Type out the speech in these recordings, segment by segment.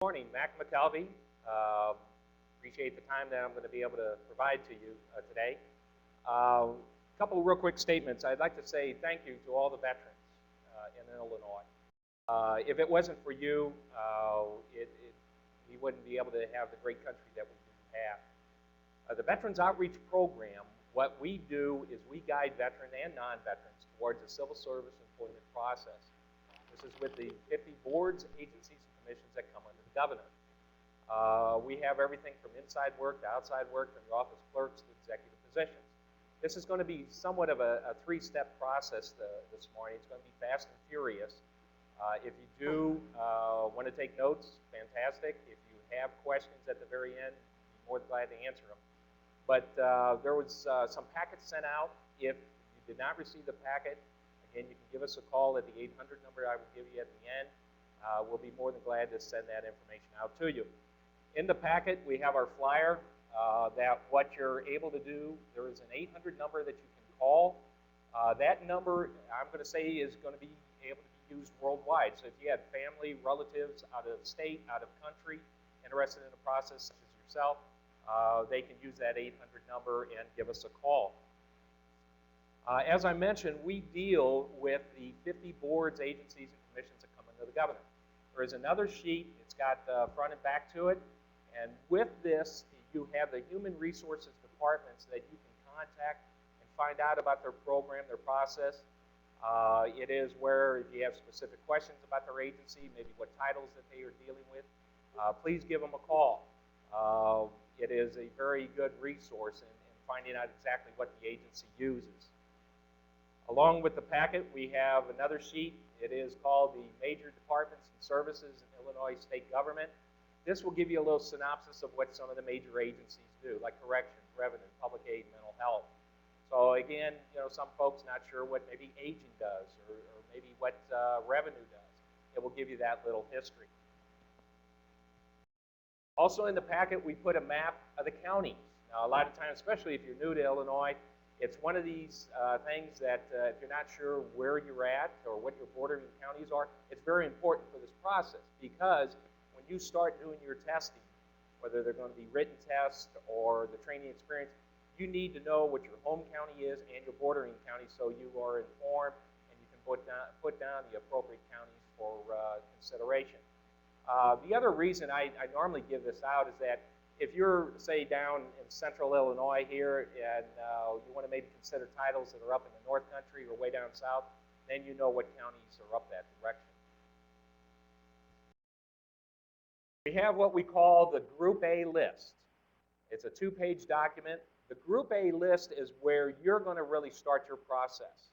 Morning, Mac McKelvey. Appreciate the time that I'm going to be able to provide to you today. A couple of real quick statements. I'd like to say thank you to all the veterans in Illinois. If it wasn't for you, we wouldn't be able to have the great country that we do have. The Veterans Outreach Program, what we do is we guide veteran and non-veterans towards the civil service employment process. This is with the 50 boards, agencies, and commissions that come under the governor. We have everything from inside work to outside work, from your office clerks to executive positions. This is going to be somewhat of a three-step process this morning. It's going to be fast and furious. If you do want to take notes, fantastic. If you have questions at the very end, I'm more than glad to answer them. But there was some packets sent out. If you did not receive the packet, again, you can give us a call at the 800 number I will give you at the end. We'll be more than glad to send that information out to you. In the packet, we have our flyer that what you're able to do, there is an 800 number that you can call. That number, I'm going to say, is going to be able to be used worldwide. So if you have family, relatives out of state, out of country, interested in the process such as yourself, they can use that 800 number and give us a call. As I mentioned, we deal with the 50 boards, agencies, and commissions that come under the governor. There is another sheet. It's got front and back to it. And with this, you have the human resources departments that you can contact and find out about their program, their process. It is where if you have specific questions about their agency, maybe what titles that they are dealing with, please give them a call. It is a very good resource in finding out exactly what the agency uses. Along with the packet, we have another sheet. It is called the Major Departments and Services in Illinois State Government. This will give you a little synopsis of what some of the major agencies do, like corrections, revenue, public aid, mental health. So again, some folks not sure what maybe aging does or maybe what revenue does. It will give you that little history. Also in the packet, we put a map of the counties. Now, a lot of times, especially if you're new to Illinois, it's one of these things that if you're not sure where you're at or what your bordering counties are, it's very important for this process because when you start doing your testing, whether they're going to be written tests or the training experience, you need to know what your home county is and your bordering county so you are informed and you can put down the appropriate counties for consideration. The other reason I normally give this out is that if you're, say, down in central Illinois here and you want to maybe consider titles that are up in the North Country or way down south, then you know what counties are up that direction. We have what we call the Group A list. It's a two-page document. The Group A list is where you're going to really start your process.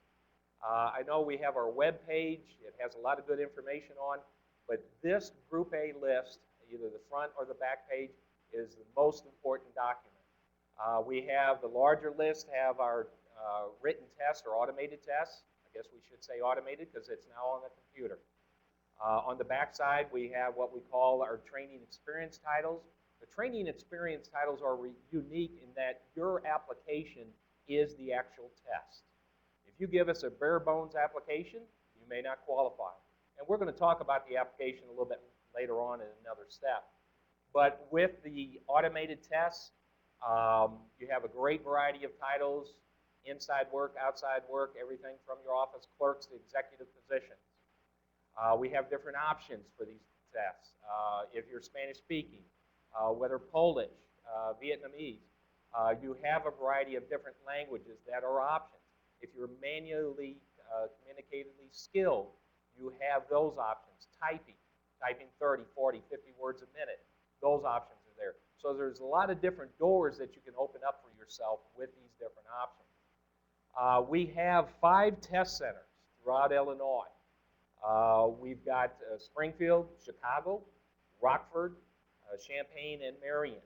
I know we have our web page. It has a lot of good information on, but this Group A list, either the front or the back page, is the most important document. We have the larger list, have our written tests or automated tests. I guess we should say automated because it's now on the computer. On the back side, we have what we call our training experience titles. The training experience titles are unique in that your application is the actual test. If you give us a bare bones application, you may not qualify. And we're going to talk about the application a little bit later on in another step. But with the automated tests, you have a great variety of titles, inside work, outside work, everything from your office clerks to executive positions. We have different options for these tests. If you're Spanish speaking, whether Polish, Vietnamese, you have a variety of different languages that are options. If you're manually communicatively skilled, you have those options. Typing 30, 40, 50 words a minute, those options are there. So there's a lot of different doors that you can open up for yourself with these different options. We have 5 test centers throughout Illinois. We've got Springfield, Chicago, Rockford, Champaign, and Marion.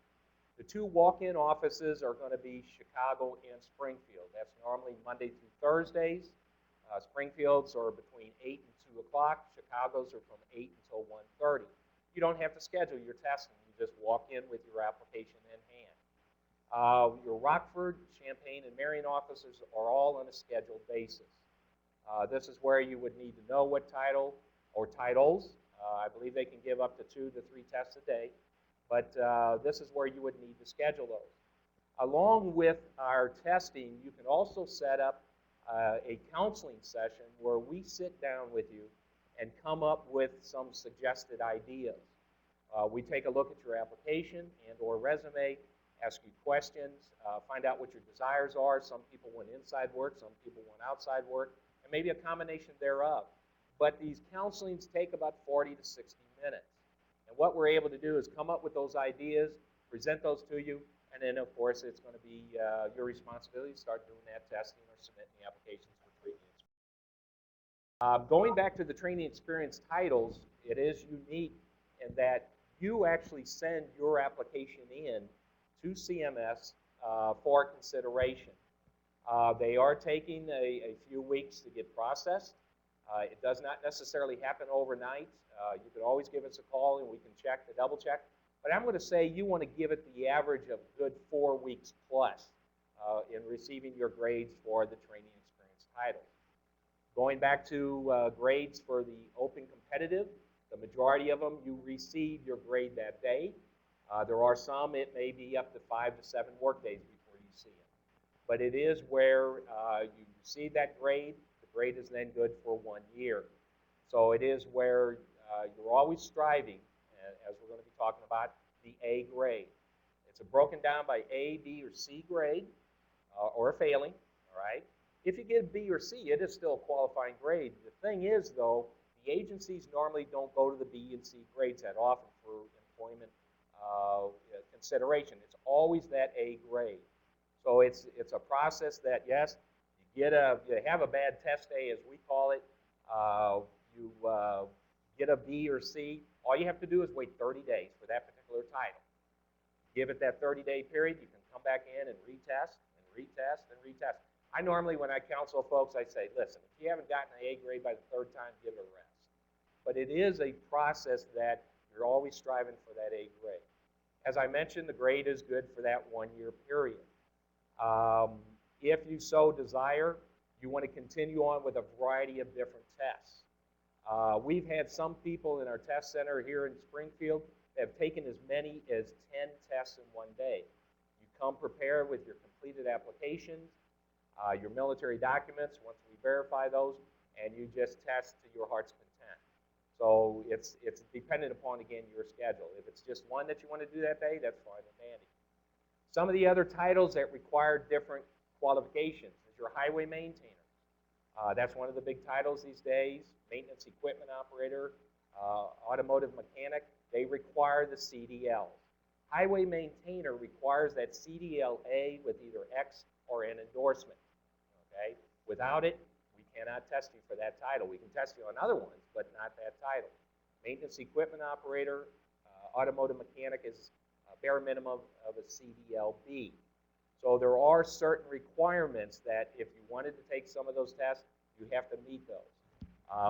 The 2 walk-in offices are going to be Chicago and Springfield. That's normally Monday through Thursdays. Springfield's are between 8 and 2 o'clock. Chicago's are from 8 until 1:30. You don't have to schedule your testing. You just walk in with your application in hand. Your Rockford, Champaign, and Marion offices are all on a scheduled basis. This is where you would need to know what title or titles I believe they can give up to 2 to 3 tests a day, but this is where you would need to schedule those. Along with our testing, you can also set up a counseling session where we sit down with you and come up with some suggested ideas. We take a look at your application and or resume, ask you questions, find out what your desires are. Some people want inside work, some people want outside work, and maybe a combination thereof. But these counselings take about 40 to 60 minutes. And what we're able to do is come up with those ideas, present those to you, and then, of course, it's going to be your responsibility to start doing that testing or submitting the applications for training experience. Going back to the training experience titles, it is unique in that you actually send your application in to CMS for consideration. They are taking a few weeks to get processed. It does not necessarily happen overnight. You can always give us a call and we can check to double check. But I'm going to say you want to give it the average of good 4 weeks plus in receiving your grades for the training experience title. Going back to grades for the open competitive, the majority of them you receive your grade that day. There are some, it may be up to 5 to 7 work days before you see it. But it is where you receive that grade. The grade is then good for 1 year. So it is where you're always striving, as we're going to be talking about, the A grade. It's broken down by A, B, or C grade, or a failing, all right? If you get B or C, it is still a qualifying grade. The thing is, though, the agencies normally don't go to the B and C grades that often for employment consideration. It's always that A grade. So it's a process that, yes, you have a bad test day, as we call it. You get a B or C. All you have to do is wait 30 days for that particular title. Give it that 30-day period. You can come back in and retest and retest and retest. I normally, when I counsel folks, I say, listen, if you haven't gotten an A grade by the 3rd time, give it a rest. But it is a process that you're always striving for that A grade. As I mentioned, the grade is good for that 1-year period. If you so desire, you want to continue on with a variety of different tests. We've had some people in our test center here in Springfield that have taken as many as 10 tests in 1 day. You come prepared with your completed applications, your military documents, once we verify those, and you just test to your heart's content. So it's dependent upon, again, your schedule. If it's just one that you want to do that day, that's fine and dandy. Some of the other titles that require different qualifications is your highway maintainer. That's one of the big titles these days. Maintenance equipment operator, automotive mechanic, they require the CDL. Highway maintainer requires that CDL-A with either X or an endorsement. Okay? Without it, we cannot test you for that title. We can test you on other ones, but not that title. Maintenance equipment operator, automotive mechanic is a bare minimum of a CDL-B. So there are certain requirements that if you wanted to take some of those tests, you have to meet those.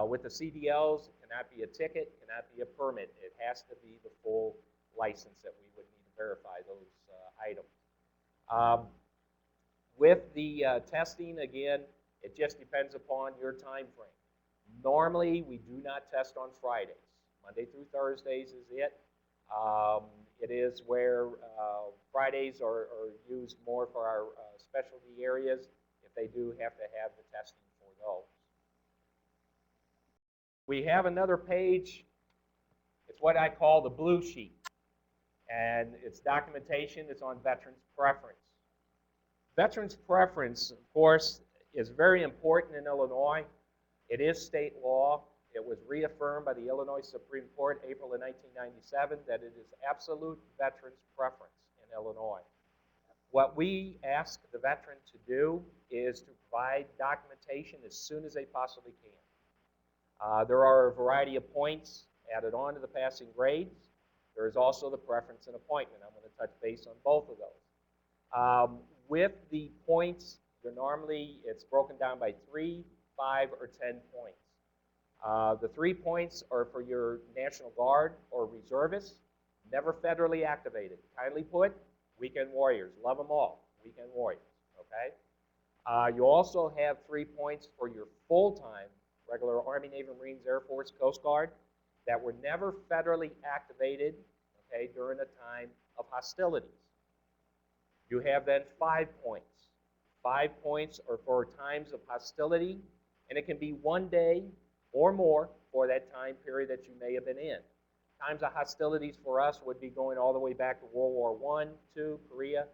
With the CDLs, it cannot be a ticket, cannot be a permit. It has to be the full license that we would need to verify those items. With the testing, again, it just depends upon your time frame. Normally, we do not test on Fridays. Monday through Thursdays is it. It is where Fridays are used more for our specialty areas if they do have to have the testing for those. We have another page. It's what I call the blue sheet. And it's documentation. It's on veterans' preference. Veterans' preference, of course, is very important in Illinois. It is state law. It was reaffirmed by the Illinois Supreme Court April of 1997 that it is absolute veterans' preference in Illinois. What we ask the veteran to do is to provide documentation as soon as they possibly can. There are a variety of points added on to the passing grades. There is also the preference and appointment. I'm going to touch base on both of those. With the points, it's broken down by 3, 5, or 10 points. The 3 points are for your National Guard or reservists, never federally activated. Kindly put, weekend warriors. Love them all, weekend warriors, okay? You also have 3 points for your full-time regular Army, Navy, Marines, Air Force, Coast Guard, that were never federally activated, okay, during a time of hostilities. You have then 5 points. 5 points are for times of hostility, and it can be 1 day or more for that time period that you may have been in. Times of hostilities for us would be going all the way back to World War I, II, Korea,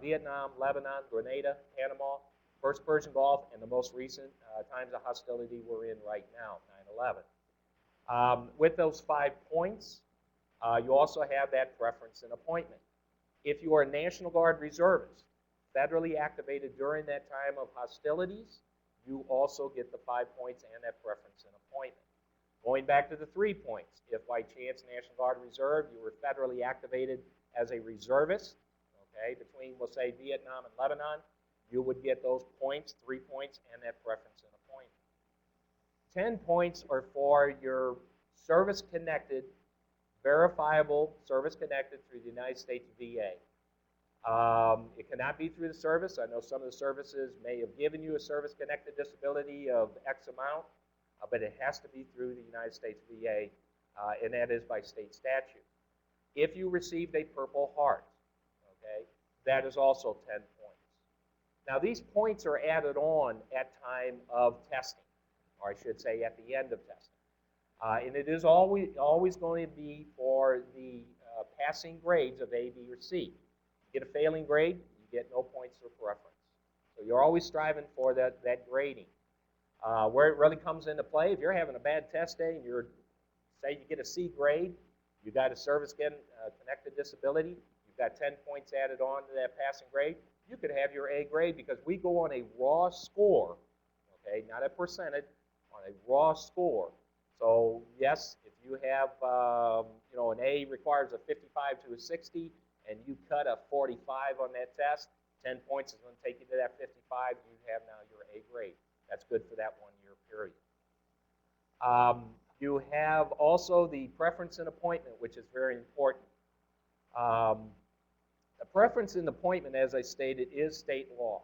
Vietnam, Lebanon, Grenada, Panama, First Persian Gulf, and the most recent times of hostility we're in right now, 9/11. With those 5 points, you also have that preference in appointment. If you are a National Guard reservist, federally activated during that time of hostilities, you also get the 5 points and that preference in appointment. Going back to the 3 points, if by chance National Guard Reserve, you were federally activated as a reservist, okay, between, we'll say, Vietnam and Lebanon, you would get those points, 3 points, and that preference in appointment. 10 points are for your service-connected, verifiable service-connected through the United States VA. It cannot be through the service. I know some of the services may have given you a service-connected disability of X amount, but it has to be through the United States VA, and that is by state statute. If you received a Purple Heart, okay, that is also 10 points. Now, these points are added on at time of testing, or I should say at the end of testing. And it is always going to be for the passing grades of A, B, or C. You get a failing grade, you get no points or preference. So you're always striving for that grading. Where it really comes into play, if you're having a bad test day and say you get a C grade, you got a service-connected disability, you've got 10 points added on to that passing grade, you could have your A grade because we go on a raw score, okay, not a percentage, on a raw score. So yes, if you have, an A requires a 55 to a 60, and you cut a 45 on that test, 10 points is going to take you to that 55, you have now your A grade. That's good for that 1 year period. You have also the preference in appointment, which is very important. The preference in appointment, as I stated, is state law.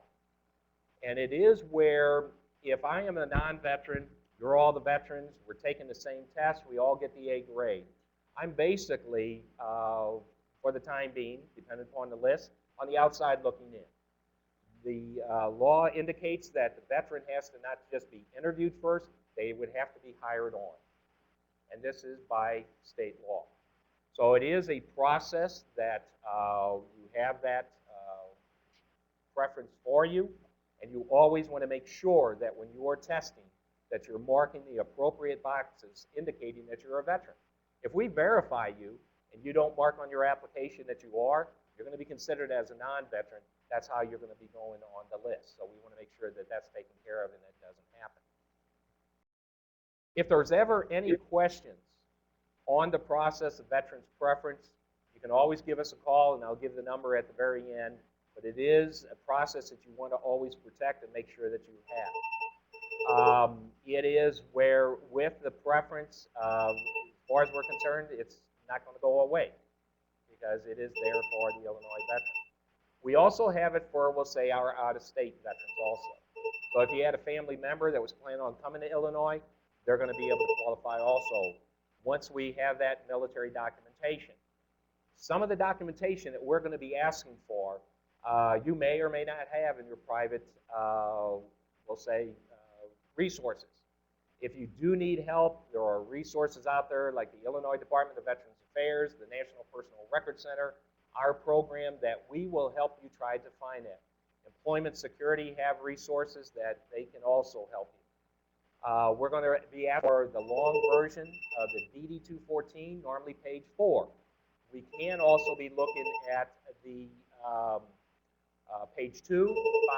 And it is where if I am a non-veteran, you're all the veterans, we're taking the same test, we all get the A grade. I'm basically, for the time being, depending upon the list, on the outside looking in. The law indicates that the veteran has to not just be interviewed first, they would have to be hired on. And this is by state law. So it is a process that you have that preference for you, and you always want to make sure that when you are testing that you're marking the appropriate boxes indicating that you're a veteran. If we verify you and you don't mark on your application that you are, you're going to be considered as a non-veteran. That's how you're going to be going on the list. So we want to make sure that that's taken care of and that doesn't happen. If there's ever any questions on the process of veterans preference, you can always give us a call, and I'll give the number at the very end. But it is a process that you want to always protect and make sure that you have. It is where, with the preference, as far as we're concerned, it's not going to go away because it is there for the Illinois veteran. We also have it for, we'll say, our out-of-state veterans also. So if you had a family member that was planning on coming to Illinois, they're going to be able to qualify also once we have that military documentation. Some of the documentation that we're going to be asking for, you may or may not have in your private, we'll say, resources. If you do need help, there are resources out there like the Illinois Department of Veterans Affairs, the National Personal Record Center, our program that we will help you try to find that. Employment Security have resources that they can also help you. We're going to be after the long version of the DD-214, normally page 4. We can also be looking at the page 2,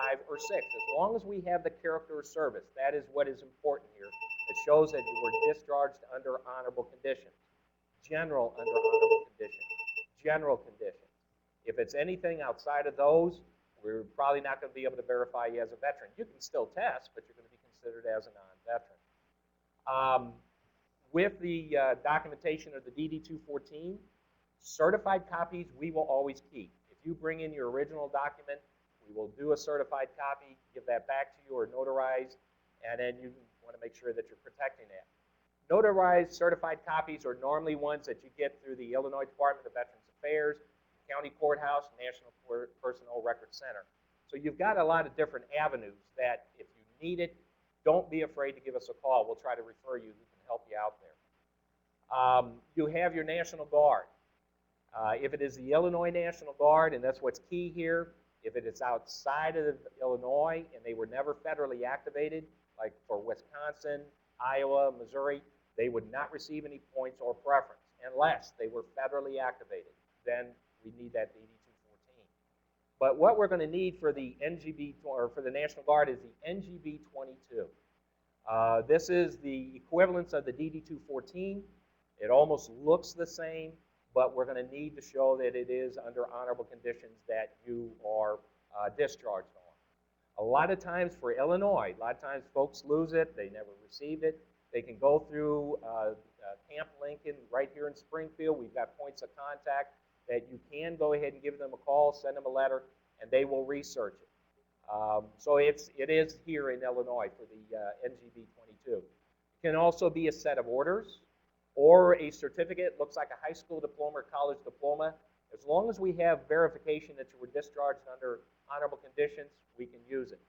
5, or 6. As long as we have the character of service, that is what is important here. It shows that you were discharged under honorable conditions. General under honorable conditions. General conditions. If it's anything outside of those, we're probably not going to be able to verify you as a veteran. You can still test, but you're going to be considered as a non-veteran. With the documentation of the DD-214, certified copies we will always keep. If you bring in your original document, we will do a certified copy, give that back to you or notarized, and then you want to make sure that you're protecting that. Notarized certified copies are normally ones that you get through the Illinois Department of Veterans Affairs, County Courthouse, National Personnel Record Center. So you've got a lot of different avenues that if you need it, don't be afraid to give us a call. We'll try to refer you who can help you out there. You have your National Guard. If it is the Illinois National Guard, and that's what's key here, if it is outside of Illinois and they were never federally activated, like for Wisconsin, Iowa, Missouri, they would not receive any points or preference unless they were federally activated. Then we need that DD-214. But what we're going to need for the NGB, or for the National Guard, is the NGB-22. This is the equivalence of the DD-214. It almost looks the same, but we're going to need to show that it is under honorable conditions that you are discharged on. A lot of times for Illinois, a lot of times folks lose it, they never received it. They can go through Camp Lincoln right here in Springfield. We've got points of contact that you can go ahead and give them a call, send them a letter, and they will research it. So it is here in Illinois for the NGB-22. It can also be a set of orders or a certificate. Looks like a high school diploma or college diploma. As long as we have verification that you were discharged under honorable conditions, we can use it.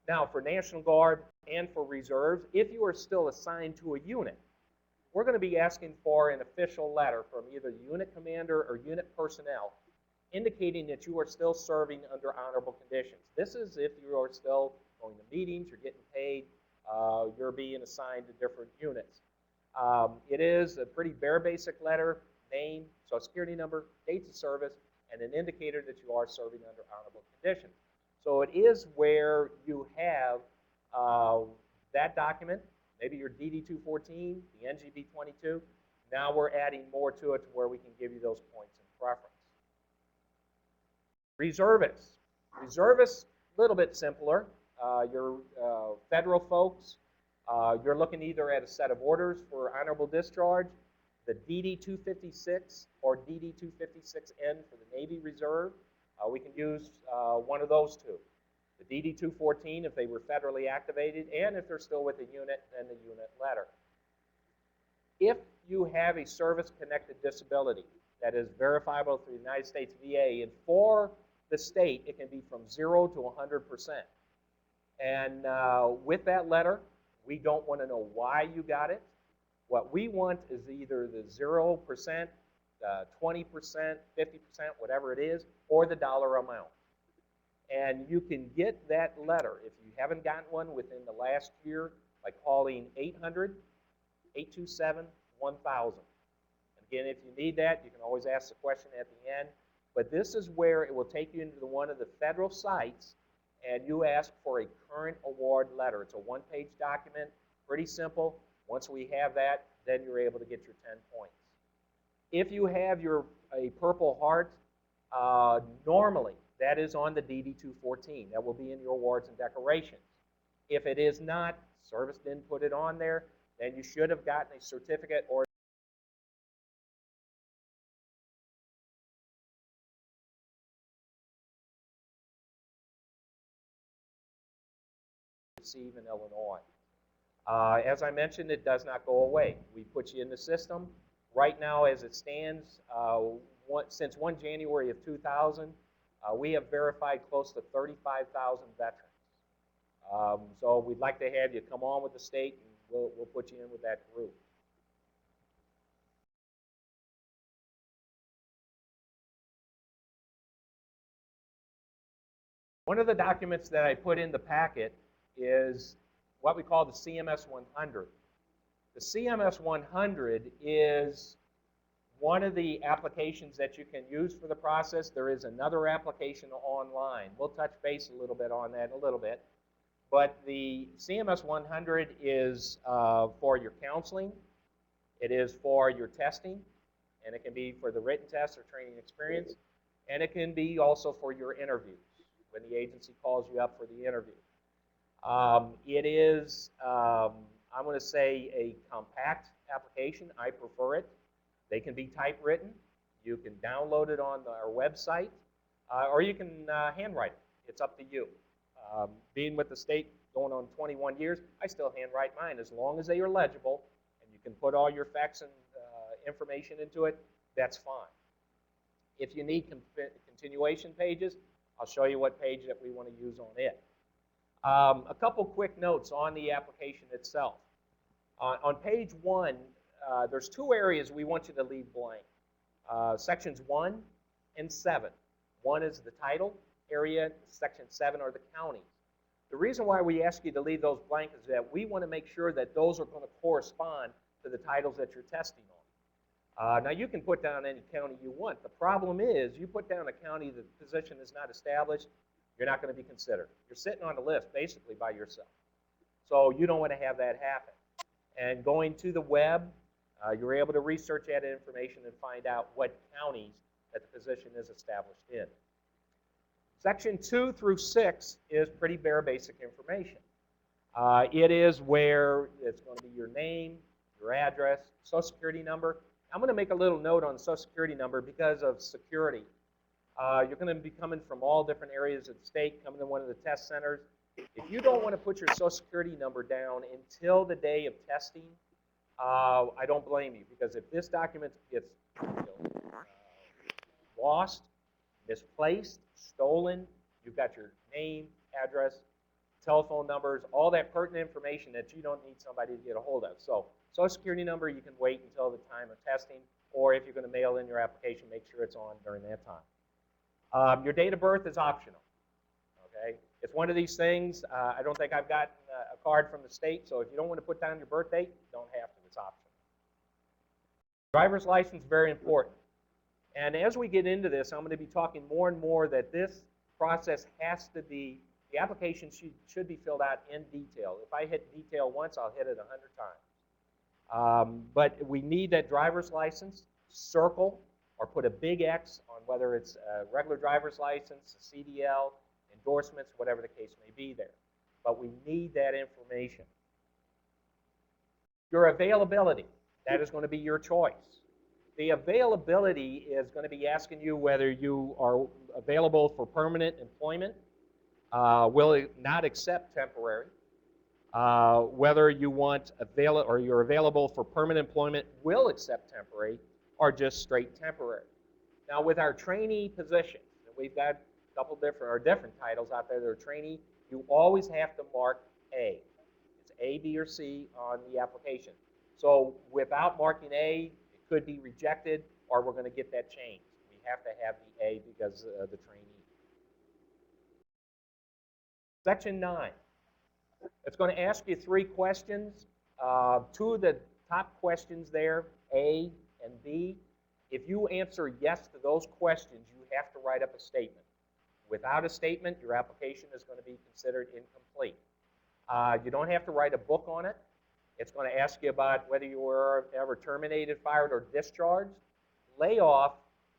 Now, for National Guard and for reserves, if you are still assigned to a unit, we're going to be asking for an official letter from either unit commander or unit personnel indicating that you are still serving under honorable conditions. This is if you are still going to meetings, you're getting paid, you're being assigned to different units. It is a pretty bare basic letter, name, social security number, dates of service, and an indicator that you are serving under honorable conditions. So it is where you have that document, maybe your DD-214, the NGB-22. Now we're adding more to it to where we can give you those points in preference. Reservists. Reservists, a little bit simpler. Your federal folks, you're looking either at a set of orders for honorable discharge, the DD-256 or DD-256N for the Navy Reserve. We can use one of those two. The DD-214 if they were federally activated, and if they're still with the unit, then the unit letter. If you have a service-connected disability that is verifiable through the United States VA, and for the state, it can be from 0 to 100%. And with that letter, we don't want to know why you got it. What we want is either the 0%, 20%, 50%, whatever it is, or the dollar amount. And you can get that letter, if you haven't gotten one within the last year, by calling 800-827-1000. And again, if you need that, you can always ask the question at the end. But this is where it will take you into one of the federal sites, and you ask for a current award letter. It's a one-page document, pretty simple. Once we have that, then you're able to get your 10 points. If you have a Purple Heart, normally that is on the DD-214. That will be in your awards and decorations. If it is not, service didn't put it on there, then you should have gotten a certificate or receive in Illinois. As I mentioned, it does not go away. We put you in the system. Right now, as it stands, since 1 January of 2000, we have verified close to 35,000 veterans. So we'd like to have you come on with the state, and we'll put you in with that group. One of the documents that I put in the packet is what we call the CMS 100. The CMS 100 is one of the applications that you can use for the process. There is another application online. We'll touch base a little bit on that in a little bit. But the CMS 100 is for your counseling. It is for your testing, and it can be for the written test or training experience. And it can be also for your interviews when the agency calls you up for the interview. It is, I'm going to say, a compact application. I prefer it. They can be typewritten. You can download it on our website, or you can handwrite it. It's up to you. Being with the state going on 21 years, I still handwrite mine as long as they are legible and you can put all your facts and information into it. That's fine. If you need continuation pages, I'll show you what page that we want to use on it. A couple quick notes on the application itself. On page 1, there's 2 areas we want you to leave blank. Sections 1 and 7. 1 is the title area, section 7 are the counties. The reason why we ask you to leave those blank is that we want to make sure that those are going to correspond to the titles that you're testing on. Now, you can put down any county you want. The problem is, you put down a county the position is not established, you're not going to be considered. You're sitting on the list basically by yourself. So you don't want to have that happen. And going to the web, you're able to research that information and find out what counties that the position is established in. Section 2 through 6 is pretty bare basic information. It is where it's going to be your name, your address, social security number. I'm going to make a little note on the social security number because of security. You're going to be coming from all different areas of the state, coming to one of the test centers. If you don't want to put your social security number down until the day of testing, I don't blame you, because if this document gets lost, misplaced, stolen, you've got your name, address, telephone numbers, all that pertinent information that you don't need somebody to get a hold of. So social security number, you can wait until the time of testing, or if you're going to mail in your application, make sure it's on during that time. Your date of birth is optional. Okay? It's one of these things. I don't think I've gotten a card from the state, so if you don't want to put down your birth date, you don't have to. It's optional. Driver's license, very important. And as we get into this, I'm going to be talking more and more that this process has to be, the application should be filled out in detail. If I hit detail once, I'll hit it 100 times. But we need that driver's license, circle, or put a big X on whether it's a regular driver's license, a CDL, endorsements, whatever the case may be there. But we need that information. Your availability, that is going to be your choice. The availability is going to be asking you whether you are available for permanent employment, will it not accept temporary, whether you want or you're available for permanent employment, will accept temporary, or just straight temporary. Now, with our trainee positions, and we've got a couple different titles out there that are trainee, you always have to mark A. It's A, B, or C on the application. So without marking A, it could be rejected, or we're going to get that changed. We have to have the A because of the trainee. Section 9. It's going to ask you 3 questions. 2 of the top questions there, A and B. If you answer yes to those questions, you have to write up a statement. Without a statement, your application is going to be considered incomplete. You don't have to write a book on it. It's going to ask you about whether you were ever terminated, fired, or discharged. Layoff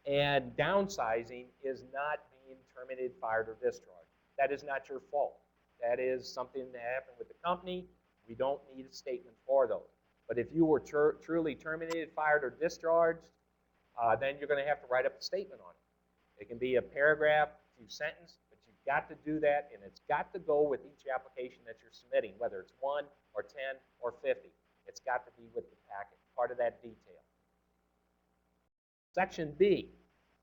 and downsizing is not being terminated, fired, or discharged. That is not your fault. That is something that happened with the company. We don't need a statement for those. But if you were truly terminated, fired, or discharged, then you're going to have to write up a statement on it. It can be a paragraph, a few sentences, but you've got to do that, and it's got to go with each application that you're submitting, whether it's 1 or 10 or 50. It's got to be with the packet, part of that detail. Section B.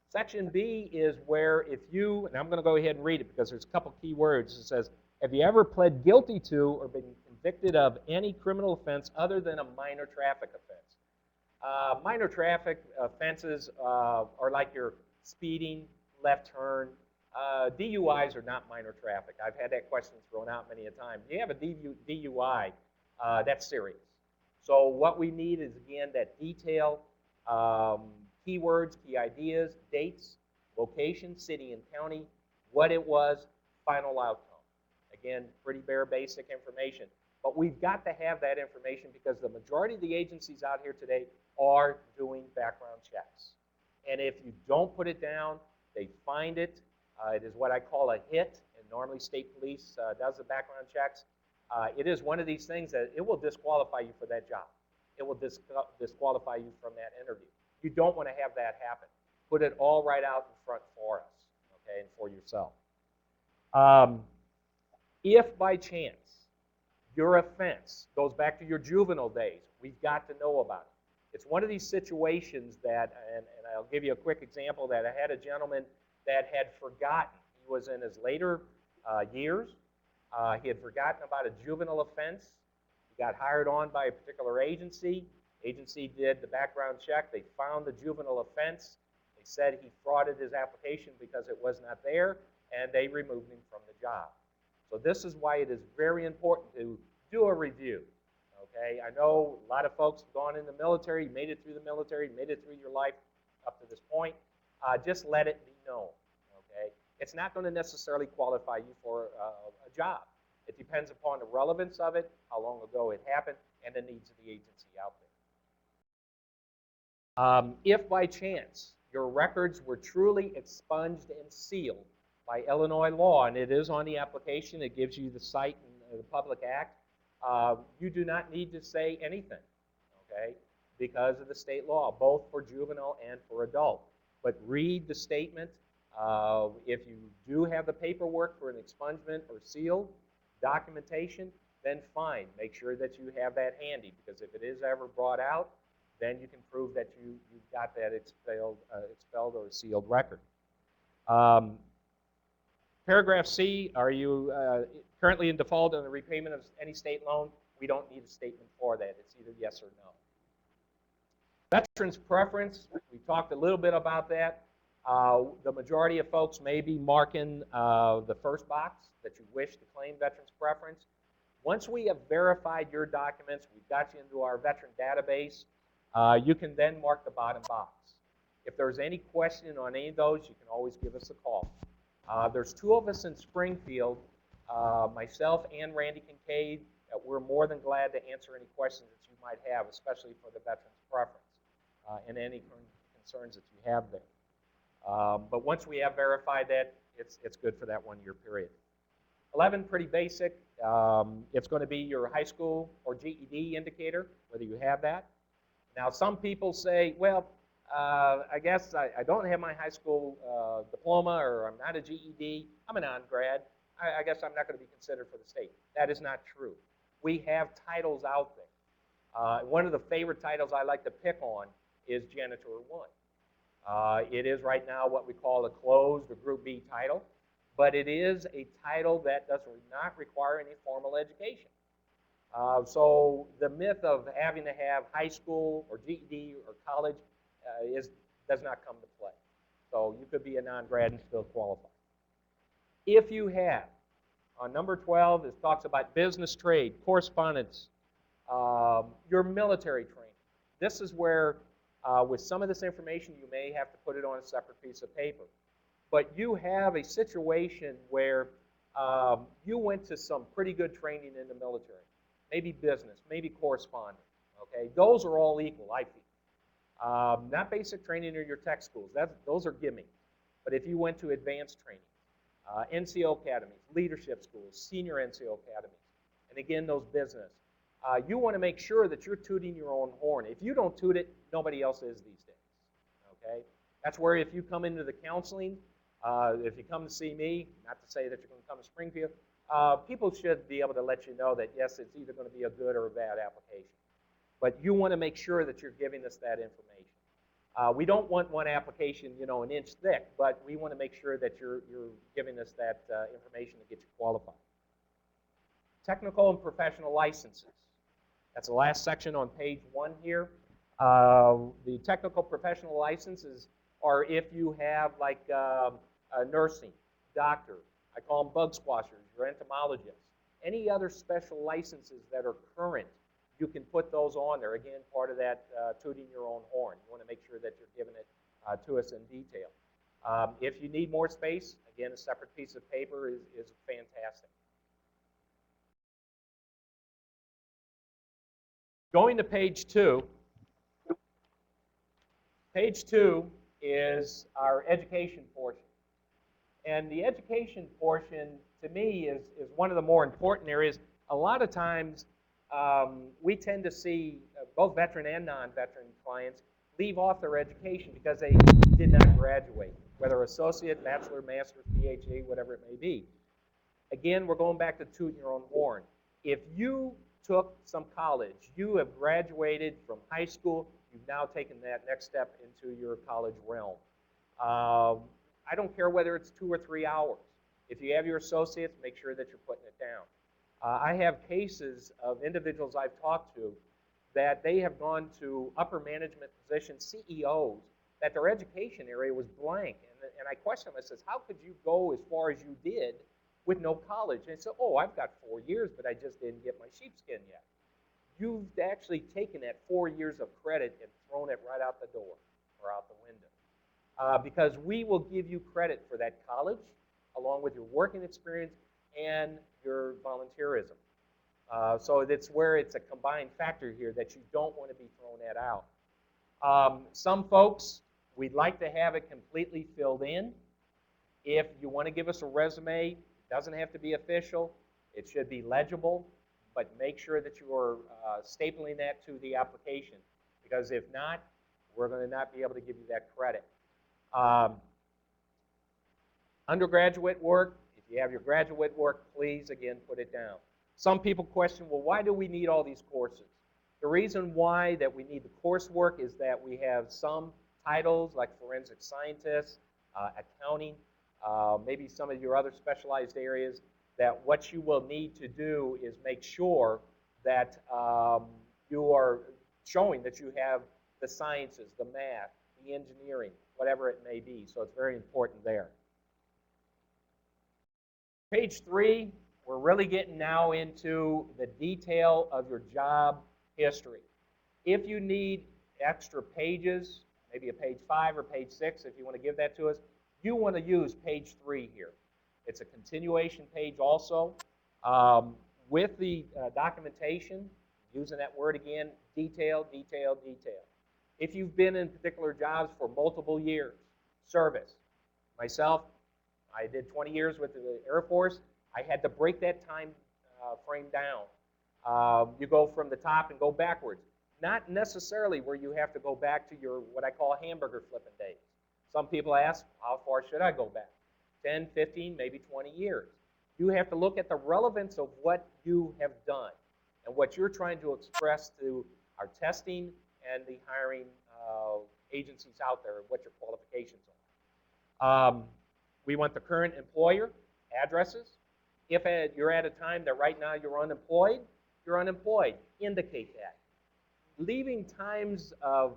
Section B is where if you, and I'm going to go ahead and read it because there's a couple key words. It says, have you ever pled guilty to or been convicted of any criminal offense other than a minor traffic offense? Minor traffic offenses are like your speeding, left turn. DUIs are not minor traffic. I've had that question thrown out many a time. If you have a DUI, that's serious. So what we need is, again, that detail, keywords, key ideas, dates, location, city and county, what it was, final outcome. Again, pretty bare basic information. But we've got to have that information because the majority of the agencies out here today are doing background checks. And if you don't put it down, they find it. It is what I call a hit, and normally state police does the background checks. It is one of these things that it will disqualify you for that job. It will disqualify you from that interview. You don't want to have that happen. Put it all right out in front for us, okay, and for yourself. If by chance Your offense goes back to your juvenile days. We've got to know about it. It's one of these situations that, and I'll give you a quick example, that I had a gentleman that had forgotten. He was in his later years. He had forgotten about a juvenile offense. He got hired on by a particular agency. Agency did the background check. They found the juvenile offense. They said he frauded his application because it was not there, and they removed him from the job. So this is why it is very important to do a review. Okay, I know a lot of folks have gone in the military, made it through the military, made it through your life up to this point. Just let it be known. Okay, it's not going to necessarily qualify you for a job. It depends upon the relevance of it, how long ago it happened, and the needs of the agency out there. If by chance your records were truly expunged and sealed by Illinois law, and it is on the application, it gives you the site and the Public Act, you do not need to say anything, okay, because of the state law, both for juvenile and for adult. But read the statement. If you do have the paperwork for an expungement or sealed documentation, then fine. Make sure that you have that handy, because if it is ever brought out, then you can prove that you've got that expelled or sealed record. Paragraph C, are you currently in default on the repayment of any state loan? We don't need a statement for that. It's either yes or no. Veterans preference, we talked a little bit about that. The majority of folks may be marking the first box that you wish to claim veterans preference. Once we have verified your documents, we've got you into our veteran database, you can then mark the bottom box. If there's any question on any of those, you can always give us a call. There's two of us in Springfield, myself and Randy Kincaid. We're more than glad to answer any questions that you might have, especially for the veterans preference and any concerns that you have there. But once we have verified that, it's good for that 1 year period. 11, pretty basic. It's going to be your high school or GED indicator, whether you have that. Now, some people say, well, I guess I don't have my high school diploma, or I'm not a GED. I'm a non-grad. I guess I'm not going to be considered for the state. That is not true. We have titles out there. One of the favorite titles I like to pick on is Janitor 1. It is right now what we call a closed or Group B title, but it is a title that does not require any formal education. So the myth of having to have high school or GED or college does not come to play. So you could be a non-grad and still qualify. If you have, on number 12, it talks about business, trade, correspondence, your military training. This is where, with some of this information, you may have to put it on a separate piece of paper. But you have a situation where you went to some pretty good training in the military. Maybe business, maybe correspondence. Okay, those are all equal, I feel. Not basic training or your tech schools. Those are gimmies. But if you went to advanced training, NCO academies, leadership schools, senior NCO academies, and again, those business, you want to make sure that you're tooting your own horn. If you don't toot it, nobody else is these days. Okay, that's where if you come into the counseling, if you come to see me, not to say that you're going to come to Springfield, people should be able to let you know that, yes, it's either going to be a good or a bad application. But you want to make sure that you're giving us that information. We don't want one application, an inch thick, but we want to make sure that you're giving us that information to get you qualified. Technical and professional licenses. That's the last section on page 1 here. The technical professional licenses are if you have like a nursing, doctor, I call them bug squashers, your entomologists, any other special licenses that are current, you can put those on there. Again, part of that tooting your own horn. You want to make sure that you're giving it to us in detail. If you need more space, again, a separate piece of paper is fantastic. Going to page 2. Page 2 is our education portion. And the education portion, to me, is one of the more important areas. A lot of times, we tend to see both veteran and non-veteran clients leave off their education because they did not graduate, whether associate, bachelor, master's, PhD, whatever it may be. Again, we're going back to tooting your own horn. If you took some college, you have graduated from high school, you've now taken that next step into your college realm. I don't care whether it's 2 or 3 hours. If you have your associates, make sure that you're putting it down. I have cases of individuals I've talked to that they have gone to upper management positions, CEOs, that their education area was blank. And I questioned them. I says, how could you go as far as you did with no college? And they said, oh, I've got 4 years, but I just didn't get my sheepskin yet. You've actually taken that 4 years of credit and thrown it right out the door or out the window. Because we will give you credit for that college, along with your working experience and your volunteerism. So that's where it's a combined factor here that you don't want to be thrown that out. Some folks, we'd like to have it completely filled in. If you want to give us a resume, it doesn't have to be official. It should be legible, but make sure that you are stapling that to the application, because if not, we're going to not be able to give you that credit. Undergraduate work, if you have your graduate work, please, again, put it down. Some people question, well, why do we need all these courses? The reason why that we need the coursework is that we have some titles like forensic scientists, accounting, maybe some of your other specialized areas, that what you will need to do is make sure that you are showing that you have the sciences, the math, the engineering, whatever it may be. So it's very important there. Page 3, we're really getting now into the detail of your job history. If you need extra pages, maybe a page 5 or page 6, if you want to give that to us, you want to use page 3 here. It's a continuation page also. With the documentation, using that word again, detail, detail, detail. If you've been in particular jobs for multiple years, service. Myself, I did 20 years with the Air Force. I had to break that time frame down. You go from the top and go backwards. Not necessarily where you have to go back to your, what I call hamburger flipping days. Some people ask, how far should I go back? 10, 15, maybe 20 years. You have to look at the relevance of what you have done and what you're trying to express to our testing and the hiring agencies out there, what your qualifications are. We want the current employer, addresses. If you're at a time that right now you're unemployed, indicate that. Leaving times of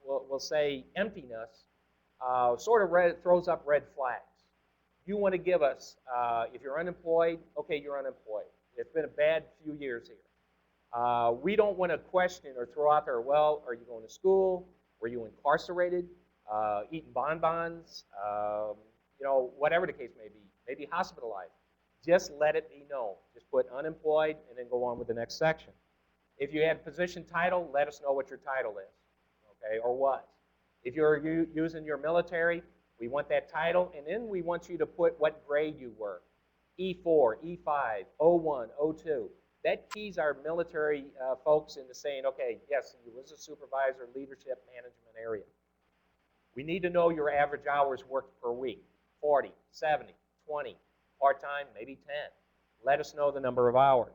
we'll say, emptiness, sort of throws up red flags. You want to give us, if you're unemployed, okay, you're unemployed. It's been a bad few years here. We don't want to question or throw out there, well, are you going to school? Were you incarcerated? Eating bonbons? You know, whatever the case may be. Maybe hospitalized. Just let it be known. Just put unemployed and then go on with the next section. If you had position title, let us know what your title is, okay, or was. If you're using your military, we want that title, and then we want you to put what grade you were. E4, E5, O1, O2. That keys our military folks into saying, okay, yes, you was a supervisor, leadership, management area. We need to know your average hours worked per week. 40, 70, 20, part-time, maybe 10. Let us know the number of hours.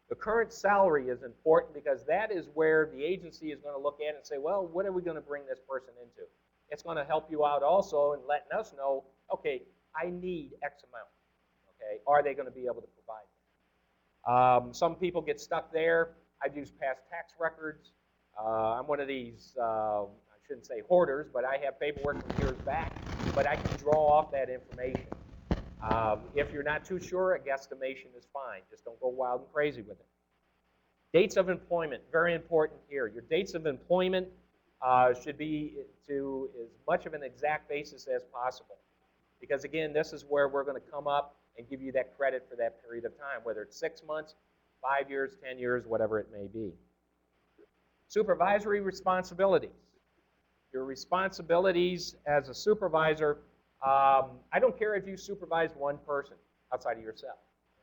The current salary is important because that is where the agency is going to look at it and say, well, what are we going to bring this person into? It's going to help you out also in letting us know, okay, I need X amount. Okay, are they going to be able to provide that? Some people get stuck there. I've used past tax records. I'm one of these, I shouldn't say hoarders, but I have paperwork from years back, but I can draw off that information. If you're not too sure, a guesstimation is fine. Just don't go wild and crazy with it. Dates of employment, very important here. Your dates of employment should be to as much of an exact basis as possible. Because again, this is where we're going to come up and give you that credit for that period of time, whether it's 6 months, 5 years, 10 years, whatever it may be. Supervisory responsibilities. Your responsibilities as a supervisor, I don't care if you supervise one person outside of yourself,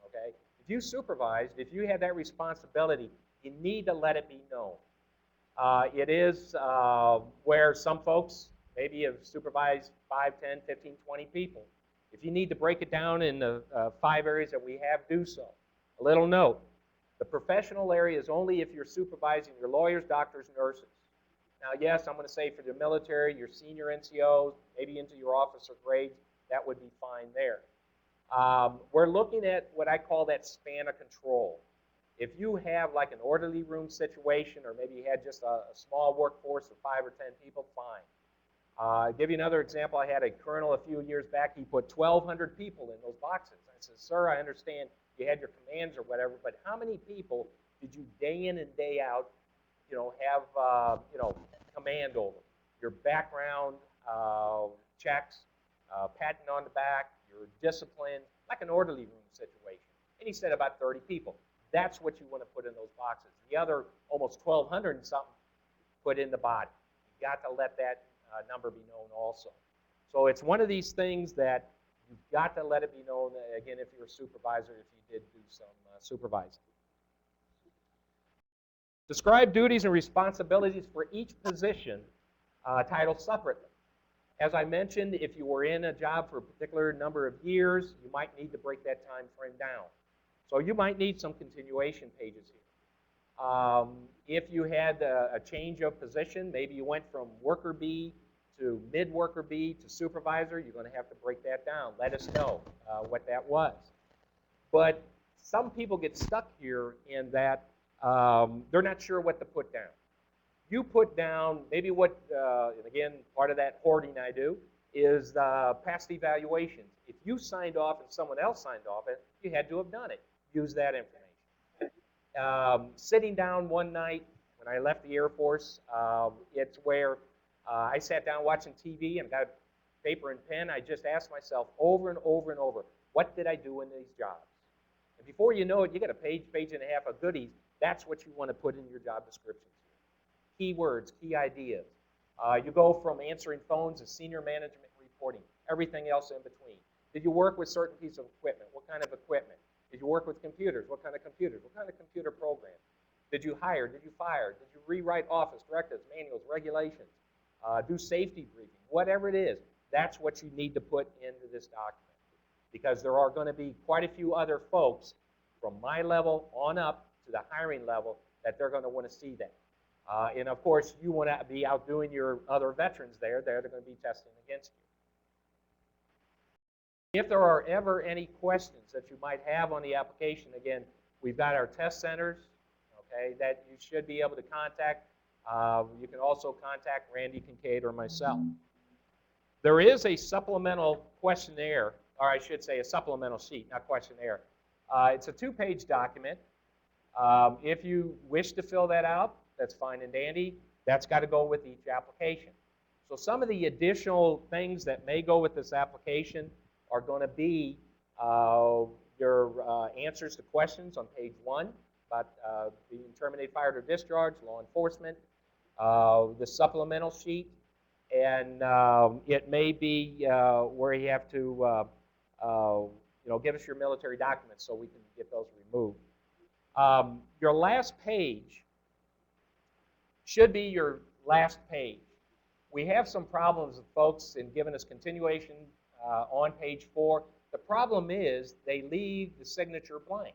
okay? If you supervised, if you had that responsibility, you need to let it be known. It is where some folks maybe have supervised 5, 10, 15, 20 people. If you need to break it down in the 5 areas that we have, do so. A little note, the professional area is only if you're supervising your lawyers, doctors, nurses. Now, yes, I'm going to say for the military, your senior NCOs, maybe into your officer grades, that would be fine there. We're looking at what I call that span of control. If you have like an orderly room situation, or maybe you had just a small workforce of 5 or 10 people, fine. I'll give you another example. I had a colonel a few years back. He put 1,200 people in those boxes. I said, sir, I understand you had your commands or whatever, but how many people did you day in and day out, have, command over? Your background checks, patting on the back, your discipline, like an orderly room situation. And he said about 30 people. That's what you want to put in those boxes. The other almost 1,200 and something put in the body. You got to let that number be known also. So it's one of these things that you've got to let it be known, again, if you're a supervisor, if you did do some supervising. Describe duties and responsibilities for each position titled separately. As I mentioned, if you were in a job for a particular number of years, you might need to break that time frame down. So you might need some continuation pages here. If you had a change of position, maybe you went from worker B to mid-worker B to supervisor, you're going to have to break that down. Let us know what that was. But some people get stuck here in that they're not sure what to put down. You put down maybe what, and again, part of that hoarding I do, is past evaluations. If you signed off and someone else signed off it, you had to have done it. Use that information. Sitting down one night when I left the Air Force, it's where I sat down watching TV and got paper and pen. I just asked myself over and over and over, what did I do in these jobs? And before you know it, you get a page, page and a half of goodies. That's what you want to put in your job descriptions. Key words, key ideas. You go from answering phones to senior management reporting, everything else in between. Did you work with certain pieces of equipment? What kind of equipment? Did you work with computers? What kind of computers? What kind of computer programs? Did you hire? Did you fire? Did you rewrite office directives, manuals, regulations? Do safety briefing? Whatever it is, that's what you need to put into this document. Because there are going to be quite a few other folks from my level on up to the hiring level that they're going to want to see that. And of course, you want to be outdoing your other veterans there. They're going to be testing against you. If there are ever any questions that you might have on the application, again, we've got our test centers, okay, that you should be able to contact. You can also contact Randy Kincaid or myself. There is a supplemental questionnaire, or I should say a supplemental sheet, not questionnaire. It's a 2-page document. If you wish to fill that out, that's fine and dandy. That's got to go with each application. So some of the additional things that may go with this application are going to be your answers to questions on page 1 about being terminated, fired, or discharged, law enforcement, the supplemental sheet, and it may be where you have to give us your military documents so we can get those removed. Your last page should be your last page. We have some problems with folks in giving us continuation on page 4. The problem is they leave the signature blank.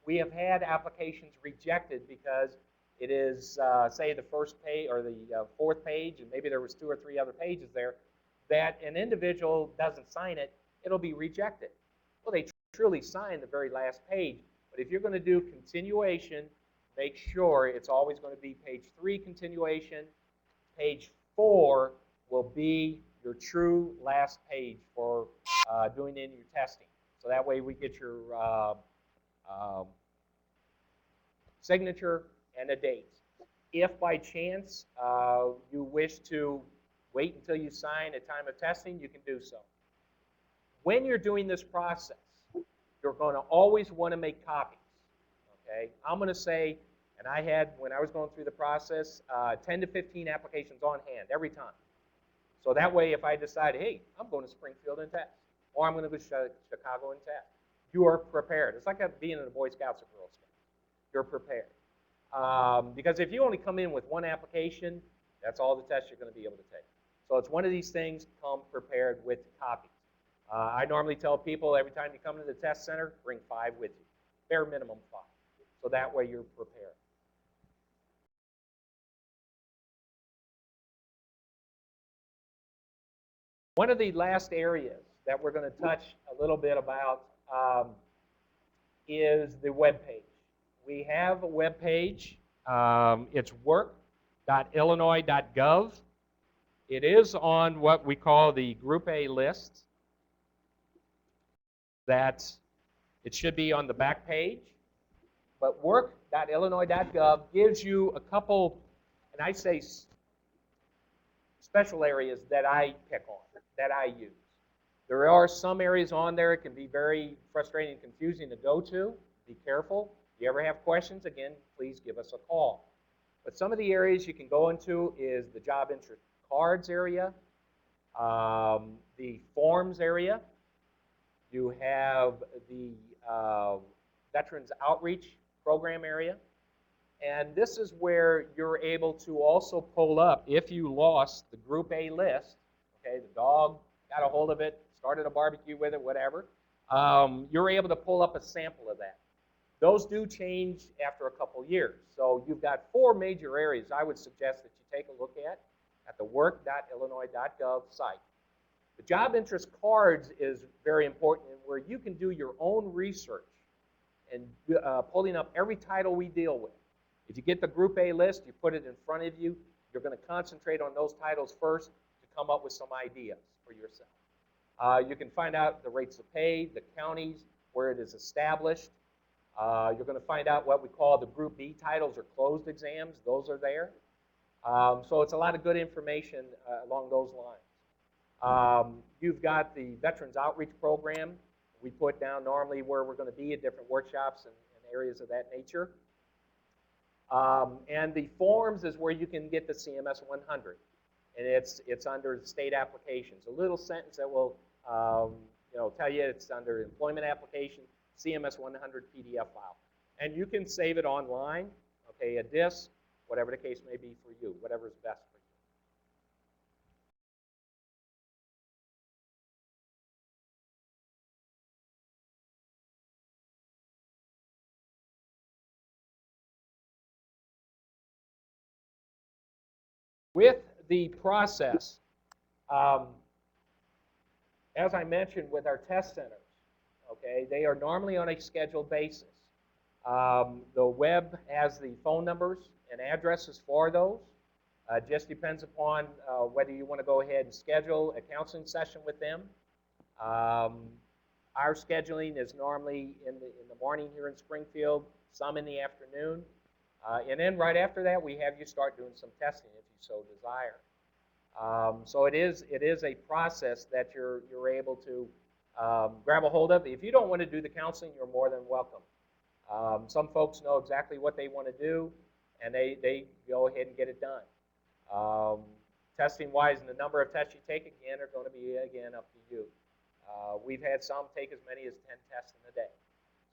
We have had applications rejected because it is, say, the first page or the 4th page, and maybe there was 2 or 3 other pages there, that an individual doesn't sign it, it'll be rejected. Well, they truly sign the very last page, but if you're going to do continuation, make sure it's always going to be page 3 continuation. Page 4 will be your true last page for doing in your testing. So that way we get your signature and a date. If by chance you wish to wait until you sign at time of testing, you can do so. When you're doing this process, you're going to always want to make copies. Okay? I'm going to say, and I had, when I was going through the process, 10 to 15 applications on hand every time. So that way, if I decide, hey, I'm going to Springfield and test, or I'm going to go to Chicago and test, you are prepared. It's like being in the Boy Scouts or Girl Scouts. You're prepared. Because if you only come in with one application, that's all the tests you're going to be able to take. So it's one of these things, come prepared with copies. I normally tell people every time you come to the test center, bring 5 with you. bare minimum 5. So that way you're prepared. One of the last areas that we're going to touch a little bit about is the web page. We have a web page. It's work.illinois.gov. It is on what we call the Group A list. That it should be on the back page. But work.illinois.gov gives you a couple, and I say special areas that I pick on, that I use. There are some areas on there it can be very frustrating and confusing to go to. Be careful. If you ever have questions, again, please give us a call. But some of the areas you can go into is the job interest cards area, the forms area. You have the Veterans Outreach Program area. And this is where you're able to also pull up, if you lost the Group A list, okay, the dog got a hold of it, started a barbecue with it, whatever, you're able to pull up a sample of that. Those do change after a couple years. So you've got 4 major areas I would suggest that you take a look at the work.illinois.gov site. The job interest cards is very important, where you can do your own research and pulling up every title we deal with. If you get the Group A list, you put it in front of you, you're going to concentrate on those titles first to come up with some ideas for yourself. You can find out the rates of pay, the counties, where it is established. You're going to find out what we call the Group B titles or closed exams. Those are there. So it's a lot of good information along those lines. You've got the Veterans Outreach Program. We put down normally where we're going to be at different workshops and areas of that nature. And the forms is where you can get the CMS 100. And it's under state applications. A little sentence that will tell you it's under employment application, CMS 100 PDF file. And you can save it online, okay, a disk, whatever the case may be for you, whatever's best for you. With the process, as I mentioned with our test centers, okay, they are normally on a scheduled basis. The web has the phone numbers and addresses for those. Just depends upon whether you want to go ahead and schedule a counseling session with them. Our scheduling is normally in the morning here in Springfield, some in the afternoon. And then right after that, we have you start doing some testing if you so desire. So it is a process that you're able to grab a hold of. If you don't want to do the counseling, you're more than welcome. Some folks know exactly what they want to do, and they go ahead and get it done. Testing-wise, and the number of tests you take, again, are going to be, again, up to you. We've had some take as many as 10 tests in a day.